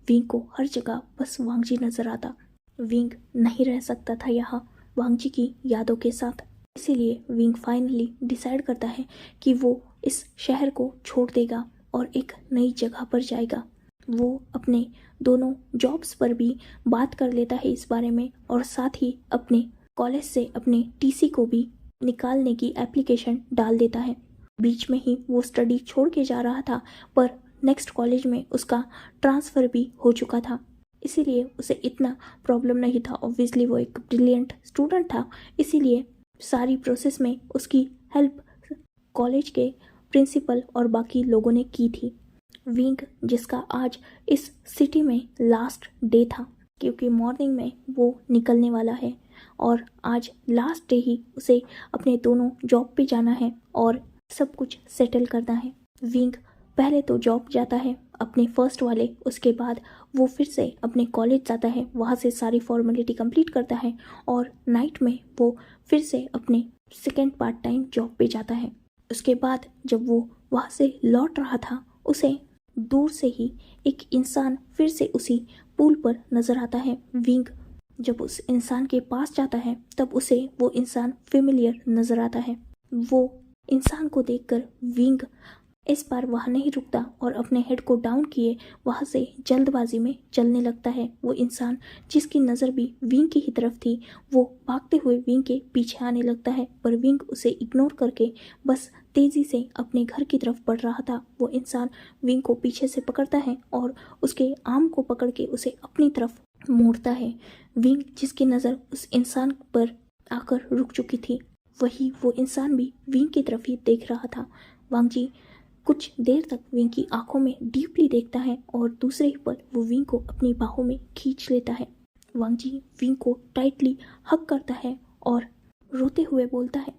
विंग को हर जगह बस वांग जी नजर आता। विंग नहीं रह सकता था यहाँ वांग जी की यादों के साथ। इसीलिए विंग फाइनली डिसाइड करता है कि वो इस शहर को छोड़ देगा और एक नई जगह पर जाएगा। वो अपने दोनों जॉब्स पर भी बात कर लेता है इस बारे में और साथ ही अपने कॉलेज से अपने टीसी को भी निकालने की एप्लीकेशन डाल देता है। बीच में ही वो स्टडी छोड़ के जा रहा था, पर नेक्स्ट कॉलेज में उसका ट्रांसफ़र भी हो चुका था, इसीलिए उसे इतना प्रॉब्लम नहीं था। ऑब्वियसली वो एक ब्रिलियंट स्टूडेंट था, इसीलिए सारी प्रोसेस में उसकी हेल्प कॉलेज के प्रिंसिपल और बाकी लोगों ने की थी। विंग जिसका आज इस सिटी में लास्ट डे था, क्योंकि मॉर्निंग में वो निकलने वाला है और आज लास्ट डे ही उसे अपने दोनों जॉब पे जाना है और सब कुछ सेटल करना है। विंग पहले तो जॉब जाता है अपने फर्स्ट वाले, उसके बाद वो फिर से अपने कॉलेज जाता है, वहाँ से सारी फॉर्मेलिटी कंप्लीट करता है और नाइट में वो फिर से अपने सेकेंड पार्ट टाइम जॉब पे जाता है। उसके बाद जब वो वहाँ से लौट रहा था, उसे दूर से ही एक इंसान फिर से उसी पुल पर नजर आता है। विंग जब उस इंसान के पास जाता है तब उसे वो इंसान फेमिलियर नजर आता है। वो इंसान को देखकर विंग इस बार वहाँ नहीं रुकता और अपने हेड को डाउन किए वहाँ से जल्दबाजी में चलने लगता है। वो इंसान जिसकी नज़र भी विंग की ही तरफ थी, वो भागते हुए विंग के पीछे आने लगता है, पर विंग उसे इग्नोर करके बस तेज़ी से अपने घर की तरफ बढ़ रहा था। वो इंसान विंग को पीछे से पकड़ता है और उसके आर्म को पकड़ के उसे अपनी तरफ मोड़ता है। विंग जिसकी नज़र उस इंसान पर आकर रुक चुकी थी, वही वो इंसान भी विंग की तरफ ही देख रहा था। वांग जी कुछ देर तक विंग की आंखों में डीपली देखता है और दूसरे ही पल वो विंग को अपनी बाहों में खींच लेता है। वांग जी विंग को टाइटली हग करता है और रोते हुए बोलता है,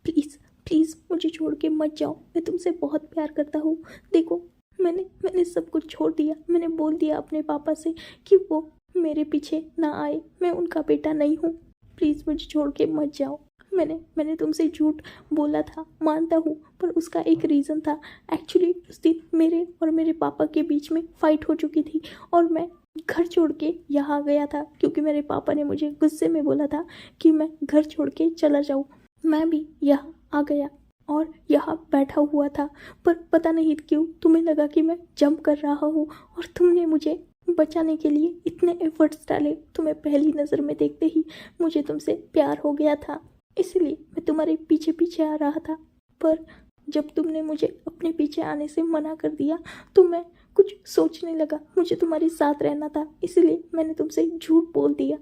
प्लीज़ प्लीज़ मुझे छोड़ के मत जाओ, मैं तुमसे बहुत प्यार करता हूँ। देखो मैंने सब कुछ छोड़ दिया, मैंने बोल दिया अपने पापा से कि वो मेरे पीछे ना आए, मैं उनका बेटा नहीं हूँ। प्लीज़ मुझे छोड़ के मत जाओ। मैंने तुमसे झूठ बोला था, मानता हूँ, पर उसका एक रीज़न था। एक्चुअली उस दिन मेरे और मेरे पापा के बीच में फ़ाइट हो चुकी थी और मैं घर छोड़ के यहाँ गया था क्योंकि मेरे पापा ने मुझे गुस्से में बोला था कि मैं घर छोड़ के चला जाऊँ। मैं भी यहाँ आ गया और यहाँ बैठा हुआ था, पर पता नहीं क्यों तुम्हें लगा कि मैं जंप कर रहा हूँ और तुमने मुझे बचाने के लिए इतने एफर्ट्स डाले। तुम्हें पहली नज़र में देखते ही मुझे तुमसे प्यार हो गया था, इसलिए मैं तुम्हारे पीछे पीछे आ रहा था। पर जब तुमने मुझे अपने पीछे आने से मना कर दिया तो मैं कुछ सोचने लगा, मुझे तुम्हारे साथ रहना था, इसलिए मैंने तुमसे झूठ बोल दिया।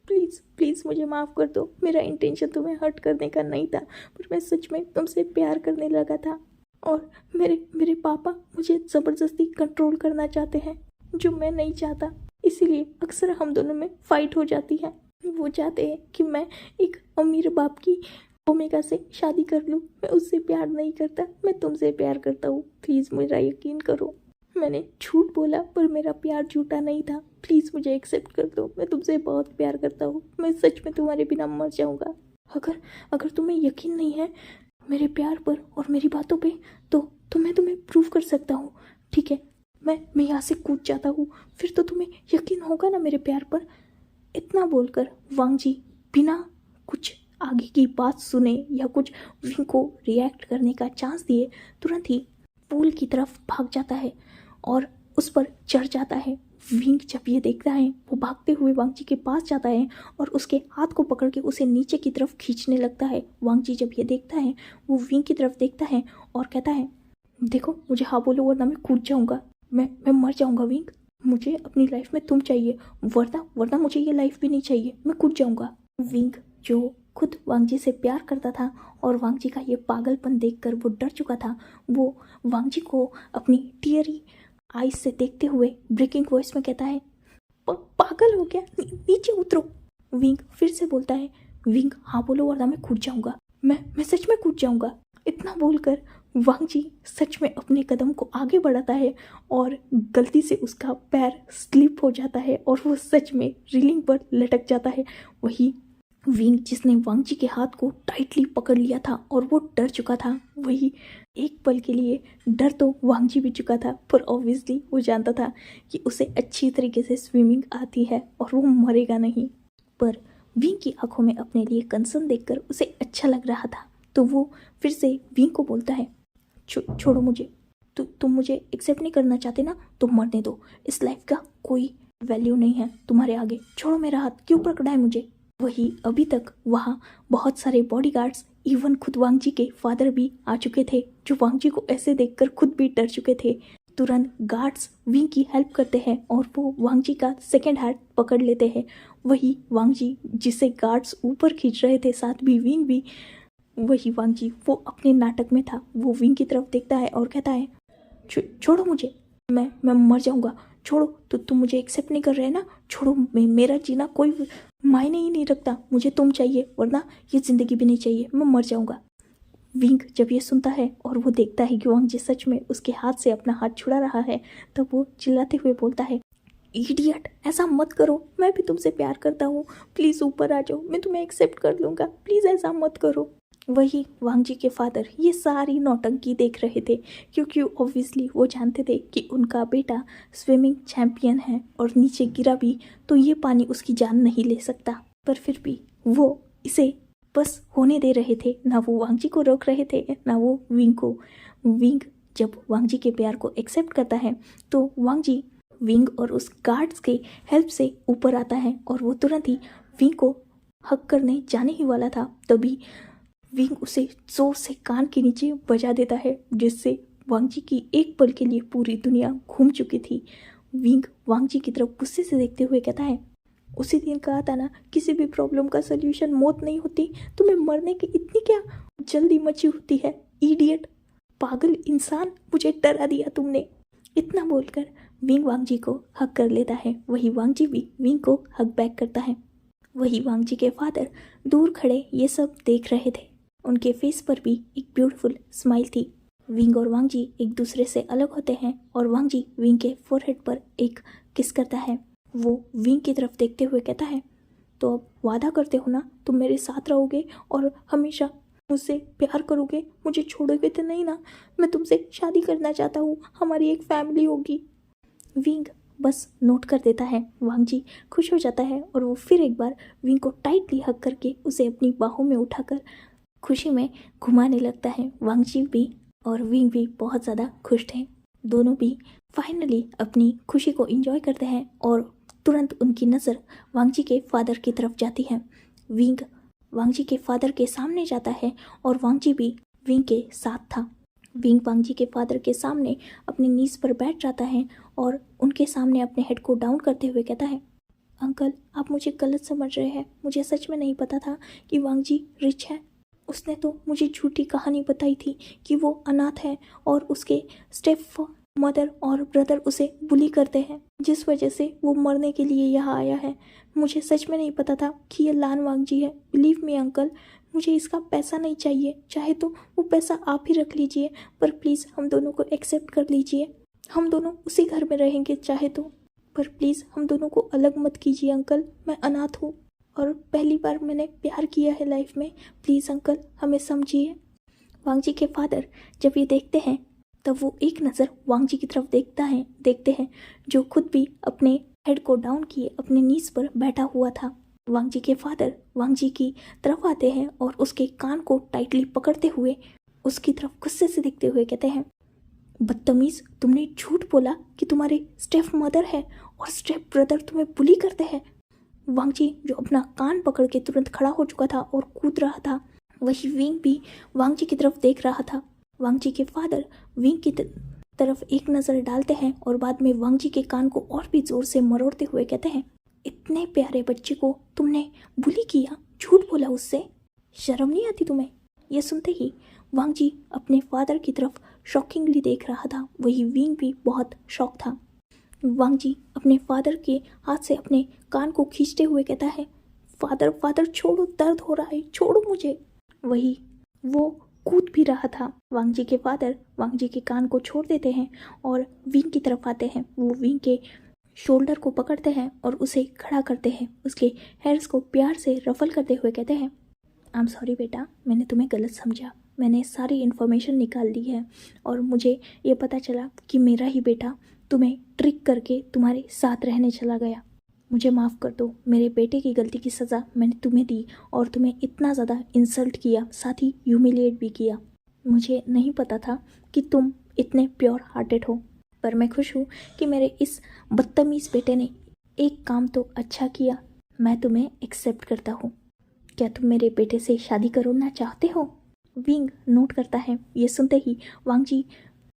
प्लीज़ प्लीज़ मुझे माफ़ कर दो, मेरा इंटेंशन तुम्हें हर्ट करने का नहीं था, पर मैं सच में तुमसे प्यार करने लगा था और मेरे पापा मुझे ज़बरदस्ती कंट्रोल करना चाहते हैं, जो मैं नहीं चाहता, इसीलिए अक्सर हम दोनों में फ़ाइट हो जाती है। वो चाहते हैं कि मैं एक अमीर बाप की ओमेगा से शादी कर लूँ। मैं उससे प्यार नहीं करता, मैं तुमसे प्यार करता हूँ। प्लीज़ मेरा यकीन करो, मैंने झूठ बोला पर मेरा प्यार झूठा नहीं था। प्लीज़ मुझे एक्सेप्ट कर दो, मैं तुमसे बहुत प्यार करता हूँ। मैं सच में तुम्हारे बिना मर जाऊँगा। अगर तुम्हें यकीन नहीं है मेरे प्यार पर और मेरी बातों पे, तो मैं तुम्हें प्रूव कर सकता हूँ। ठीक है, मैं यहाँ से कूद जाता हूँ, फिर तो तुम्हें यकीन होगा ना मेरे प्यार पर। इतना बोलकर वांग जी बिना कुछ आगे की बात सुने या कुछ विंग को रिएक्ट करने का चांस दिए तुरंत ही पूल की तरफ भाग जाता है और उस पर चढ़ जाता है। विंग जब ये देखता है, वो भागते हुए वांग जी के पास जाता है और उसके हाथ को पकड़ के उसे नीचे की तरफ खींचने लगता है। वांग जी जब ये देखता है, वो विंग की तरफ देखता है और कहता है, देखो मुझे हाँ बोलो वरना मैं कूद जाऊँगा, मैं मर जाऊँगा। विंग, मुझे अपनी लाइफ में तुम चाहिए, वरना मुझे ये लाइफ भी नहीं चाहिए, मैं कूद जाऊँगा। विंग जो खुद वांगजी से प्यार करता था और वांगजी का ये पागलपन देखकर वो डर चुका था, वो वांगजी को अपनी टीयरी आईज से देखते हुए ब्रेकिंग वॉइस में कहता है, पागल हो क्या, नीचे उतरो। विंग फिर से बोलता है, विंग हाँ बोलो वरना मैं कूद जाऊंगा, मैं सच में कूद जाऊंगा। इतना बोलकर वांगजी सच में अपने कदम को आगे बढ़ाता है और गलती से उसका पैर स्लिप हो जाता है और वो सच में रेलिंग पर लटक जाता है। वही विंग जिसने वांगजी के हाथ को टाइटली पकड़ लिया था और वो डर चुका था, वही एक पल के लिए डर तो वांगजी भी चुका था, पर ऑब्वियसली वो जानता था कि उसे अच्छी तरीके से स्विमिंग आती है और वो मरेगा नहीं। पर विंग की आंखों में अपने लिए कंसर्न देखकर उसे अच्छा लग रहा था, तो वो फिर से विंग को बोलता है, छोड़ो मुझे, तुम मुझे एक्सेप्ट नहीं करना चाहते ना, तो मरने दो, इस लाइफ का कोई वैल्यू नहीं है तुम्हारे आगे, छोड़ो मेरा हाथ, क्यों पकड़ा है मुझे। वही अभी तक वहाँ बहुत सारे बॉडीगार्ड्स, इवन खुद वांगजी के फादर भी आ चुके थे, जो वांगजी को ऐसे देखकर खुद भी डर चुके थे। तुरंत गार्ड्स विंग की हेल्प करते हैं और वो वांगजी का सेकंड हाथ पकड़ लेते हैं। वही वांगजी जिसे गार्ड्स ऊपर खींच रहे थे, साथ भी विंग भी, वही वांगजी वो अपने नाटक में था, वो विंग की तरफ देखता है और कहता है, छोड़ो मुझे, मैं मर जाऊंगा, छोड़ो, तो तुम मुझे एक्सेप्ट नहीं कर रहे ना, छोड़ो, मेरा जीना कोई मायने ही नहीं रखता, मुझे तुम चाहिए वरना ये ज़िंदगी भी नहीं चाहिए, मैं मर जाऊंगा। विंग जब ये सुनता है और वो देखता है कि वांगजी सच में उसके हाथ से अपना हाथ छुड़ा रहा है, तब वो चिल्लाते हुए बोलता है, इडियट, ऐसा मत करो, मैं भी तुमसे प्यार करता हूँ, प्लीज़ ऊपर आ जाओ, मैं तुम्हें एक्सेप्ट कर लूँगा, प्लीज़ ऐसा मत करो। वही वांगजी के फादर ये सारी नौटंकी देख रहे थे, क्योंकि ऑब्वियसली वो जानते थे कि उनका बेटा स्विमिंग चैंपियन है और नीचे गिरा भी तो ये पानी उसकी जान नहीं ले सकता, पर फिर भी वो इसे बस होने दे रहे थे, ना वो वांगजी को रोक रहे थे ना वो विंग को। विंग जब वांगजी के प्यार को एक्सेप्ट करता है तो वांगजी विंग और उस गार्ड्स के हेल्प से ऊपर आता है और वो तुरंत ही विंग को हक करने जाने ही वाला था, तभी विंग उसे जोर से कान के नीचे बजा देता है, जिससे वांगजी की एक पल के लिए पूरी दुनिया घूम चुकी थी। विंग वांगजी की तरफ गुस्से से देखते हुए कहता है, उसी दिन कहा था ना, किसी भी प्रॉब्लम का सल्यूशन मौत नहीं होती, तुम्हें मरने की इतनी क्या जल्दी मची होती है, इडियट, पागल इंसान, मुझे डरा दिया तुमने। इतना बोलकर विंग वांगजी को हक कर लेता है, वही वांगजी भी विंग को हक बैक करता है। वही वांगजी के फादर दूर खड़े ये सब देख रहे थे, उनके फेस पर भी एक ब्यूटीफुल स्माइल थी। विंग और वांगजी एक दूसरे से अलग होते हैं और वांगजी विंग के फोरहेड पर एक किस करता है। वो विंग की तरफ देखते हुए कहता है, तो अब वादा करते हो ना, तुम मेरे साथ रहोगे और हमेशा मुझसे प्यार करोगे, मुझे छोड़ोगे तो नहीं ना, मैं तुमसे शादी करना चाहता हूँ, हमारी एक फैमिली होगी। विंग बस नोट कर देता है, वांगजी खुश हो जाता है और वो फिर एक बार विंग को टाइटली हक करके उसे अपनी बाहों में उठाकर खुशी में घुमाने लगता है। वांगजी भी और विंग भी बहुत ज़्यादा खुश थे, दोनों भी फाइनली अपनी खुशी को एंजॉय करते हैं और तुरंत उनकी नज़र वांगजी के फादर की तरफ जाती है। विंग वांगजी के फादर के सामने जाता है और वांगजी भी विंग के साथ था। विंग वांगजी के फादर के सामने अपनी नीज पर बैठ जाता है और उनके सामने अपने हेड को डाउन करते हुए कहता है, अंकल आप मुझे गलत समझ रहे हैं, मुझे सच में नहीं पता था कि वांगजी रिच है, उसने तो मुझे झूठी कहानी बताई थी कि वो अनाथ है और उसके स्टेप मदर और ब्रदर उसे बुली करते हैं, जिस वजह से वो मरने के लिए यहाँ आया है। मुझे सच में नहीं पता था कि ये लान वांगजी है। बिलीव मी अंकल, मुझे इसका पैसा नहीं चाहिए, चाहे तो वो पैसा आप ही रख लीजिए, पर प्लीज़ हम दोनों को एक्सेप्ट कर लीजिए, हम दोनों उसी घर में रहेंगे चाहे तो, पर प्लीज़ हम दोनों को अलग मत कीजिए अंकल, मैं अनाथ हूँ और पहली बार मैंने प्यार किया है लाइफ में, प्लीज़ अंकल हमें समझिए। वांगजी के फादर जब ये देखते हैं तब वो एक नज़र वांगजी की तरफ देखते हैं जो खुद भी अपने हेड को डाउन किए अपने नीज पर बैठा हुआ था। वांगजी के फादर वांगजी की तरफ आते हैं और उसके कान को टाइटली पकड़ते हुए उसकी तरफ गुस्से से देखते हुए कहते हैं, बदतमीज़, तुमने झूठ बोला कि तुम्हारे स्टेप मदर है और स्टेप ब्रदर तुम्हें बुली करते हैं। वांगजी जो अपना कान पकड़ के तुरंत खड़ा हो चुका था और कूद रहा था, वही विंग भी वांगजी की तरफ देख रहा था। वांगजी के फादर विंग की तरफ एक नज़र डालते हैं और बाद में वांगजी के कान को और भी जोर से मरोड़ते हुए कहते हैं, इतने प्यारे बच्चे को तुमने बुली किया, झूठ बोला उससे? शर्म नहीं आती तुम्हें? ये सुनते ही वांग जी अपने फादर की तरफ शॉकिंगली देख रहा था। वही विंग भी बहुत शॉक था। वांग जी अपने फादर के हाथ से अपने कान को खींचते हुए कहता है, फादर फादर छोड़ो, दर्द हो रहा है, छोड़ो मुझे। वही वो कूद भी रहा था। वांग जी के फादर वांग जी के कान को छोड़ देते हैं और विंग की तरफ आते हैं। वो विंग के शोल्डर को पकड़ते हैं और उसे खड़ा करते हैं। उसके हेयर्स को प्यार से रफल करते हुए कहते हैं, आई एम सॉरी बेटा, मैंने तुम्हें गलत समझा। मैंने सारी इन्फॉर्मेशन निकाल ली है और मुझे ये पता चला कि मेरा ही बेटा तुम्हें ट्रिक करके तुम्हारे साथ रहने चला गया। मुझे माफ़ कर दो। मेरे बेटे की गलती की सज़ा मैंने तुम्हें दी और तुम्हें इतना ज़्यादा इंसल्ट किया, साथ ही ह्यूमिलिएट भी किया। मुझे नहीं पता था कि तुम इतने प्योर हार्टेड हो, पर मैं खुश हूँ कि मेरे इस बदतमीज़ बेटे ने एक काम तो अच्छा किया। मैं तुम्हें एक्सेप्ट करता हूँ। क्या तुम मेरे बेटे से शादी करना चाहते हो? विंग नोट करता है। ये सुनते ही वांग जी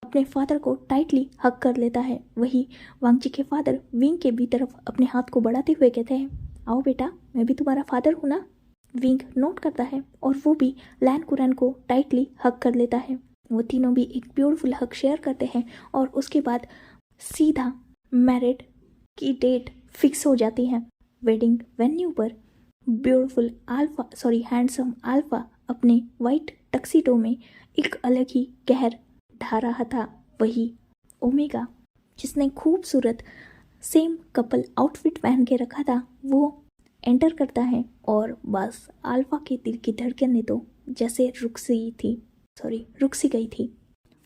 अपने फादर को टाइटली हक कर लेता है। वही वांग जी के फादर विंग के भी तरफ अपने हाथ को बढ़ाते हुए कहते हैं, आओ बेटा, मैं भी तुम्हारा फादर हूँ ना। विंग नोट करता है और वो भी लैन कुरैन को टाइटली हक कर लेता है। वो तीनों भी एक ब्यूटीफुल हक शेयर करते हैं और उसके बाद सीधा मैरिड की डेट फिक्स हो जाती है। वेडिंग वेन्यू पर ब्यूटीफुल हैंडसम अल्फा अपने वाइट टक्सीडो में एक अलग ही कहर ढा रहा था। वही ओमेगा जिसने खूबसूरत सेम कपल आउटफिट पहन के रखा था, वो एंटर करता है और बस अल्फा के दिल की धड़कनें तो जैसे रुक सी गई थी।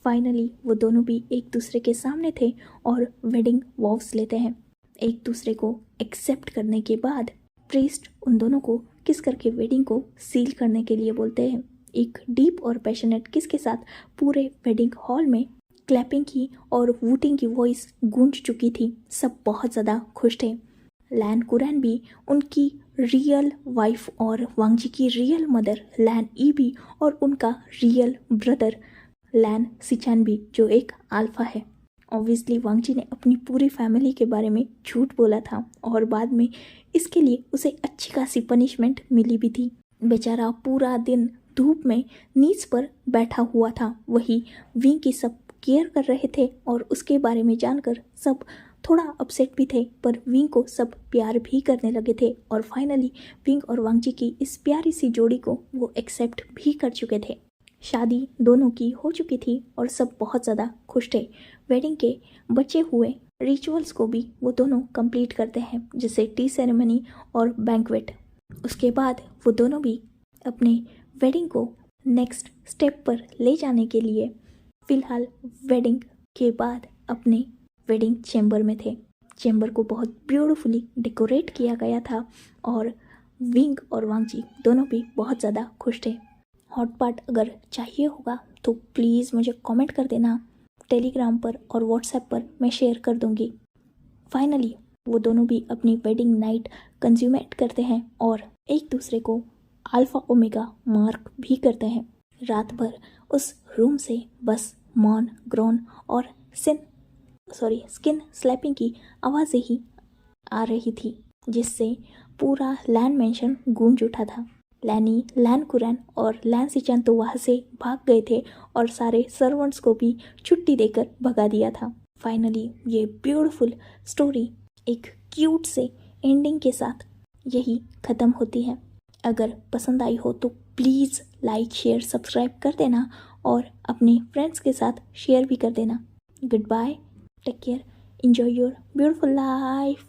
फाइनली वो दोनों भी एक दूसरे के सामने थे और वेडिंग वॉव्स लेते हैं। एक दूसरे को एक्सेप्ट करने के बाद प्रीस्ट उन दोनों को किस करके वेडिंग को सील करने के लिए बोलते हैं। एक डीप और पैशनेट किस के साथ पूरे वेडिंग हॉल में क्लैपिंग की और वूटिंग की वॉइस गूंज चुकी थी। सब बहुत ज़्यादा खुश थे। लैन कुरैन भी, उनकी रियल वाइफ और वांग जी की रियल मदर लैन ई भी और उनका रियल ब्रदर लैन सिचान भी, जो एक अल्फा है। ऑब्वियसली वांग जी ने अपनी पूरी फैमिली के बारे में झूठ बोला था और बाद में इसके लिए उसे अच्छी खासी पनिशमेंट मिली भी थी। बेचारा पूरा दिन धूप में नीच पर बैठा हुआ था। वही विंग की सब केयर कर रहे थे और उसके बारे में जानकर सब थोड़ा अपसेट भी थे, पर विंग को सब प्यार भी करने लगे थे और फाइनली विंग और वांग जी की इस प्यारी सी जोड़ी को वो एक्सेप्ट भी कर चुके थे। शादी दोनों की हो चुकी थी और सब बहुत ज़्यादा खुश थे। वेडिंग के बचे हुए रिचुअल्स को भी वो दोनों कंप्लीट करते हैं, जैसे टी सेरेमनी और बैंक्वेट। उसके बाद वो दोनों भी अपने वेडिंग को नेक्स्ट स्टेप पर ले जाने के लिए फ़िलहाल वेडिंग के बाद अपने वेडिंग चैम्बर में थे। चैम्बर को बहुत ब्यूटीफुली डेकोरेट किया गया था और विंग और वांग जी दोनों भी बहुत ज़्यादा खुश थे। हॉट पार्ट अगर चाहिए होगा तो प्लीज़ मुझे कमेंट कर देना। टेलीग्राम पर और व्हाट्सएप पर मैं शेयर कर दूंगी। फाइनली वो दोनों भी अपनी वेडिंग नाइट कंज्यूमेट करते हैं और एक दूसरे को अल्फा ओमेगा मार्क भी करते हैं। रात भर उस रूम से बस मॉन ग्रोन और स्किन स्लैपिंग की आवाज़ें ही आ रही थी, जिससे पूरा लैन मेंशन गूंज उठा था। लैनी, लैन कुरैन और लैन सिचान तो वहाँ से भाग गए थे और सारे सर्वेंट्स को भी छुट्टी देकर भगा दिया था। फाइनली ये ब्यूटीफुल स्टोरी एक क्यूट से एंडिंग के साथ यही ख़त्म होती है। अगर पसंद आई हो तो प्लीज़ लाइक शेयर सब्सक्राइब कर देना और अपने फ्रेंड्स के साथ शेयर भी कर देना। Good bye, take care, enjoy your beautiful life.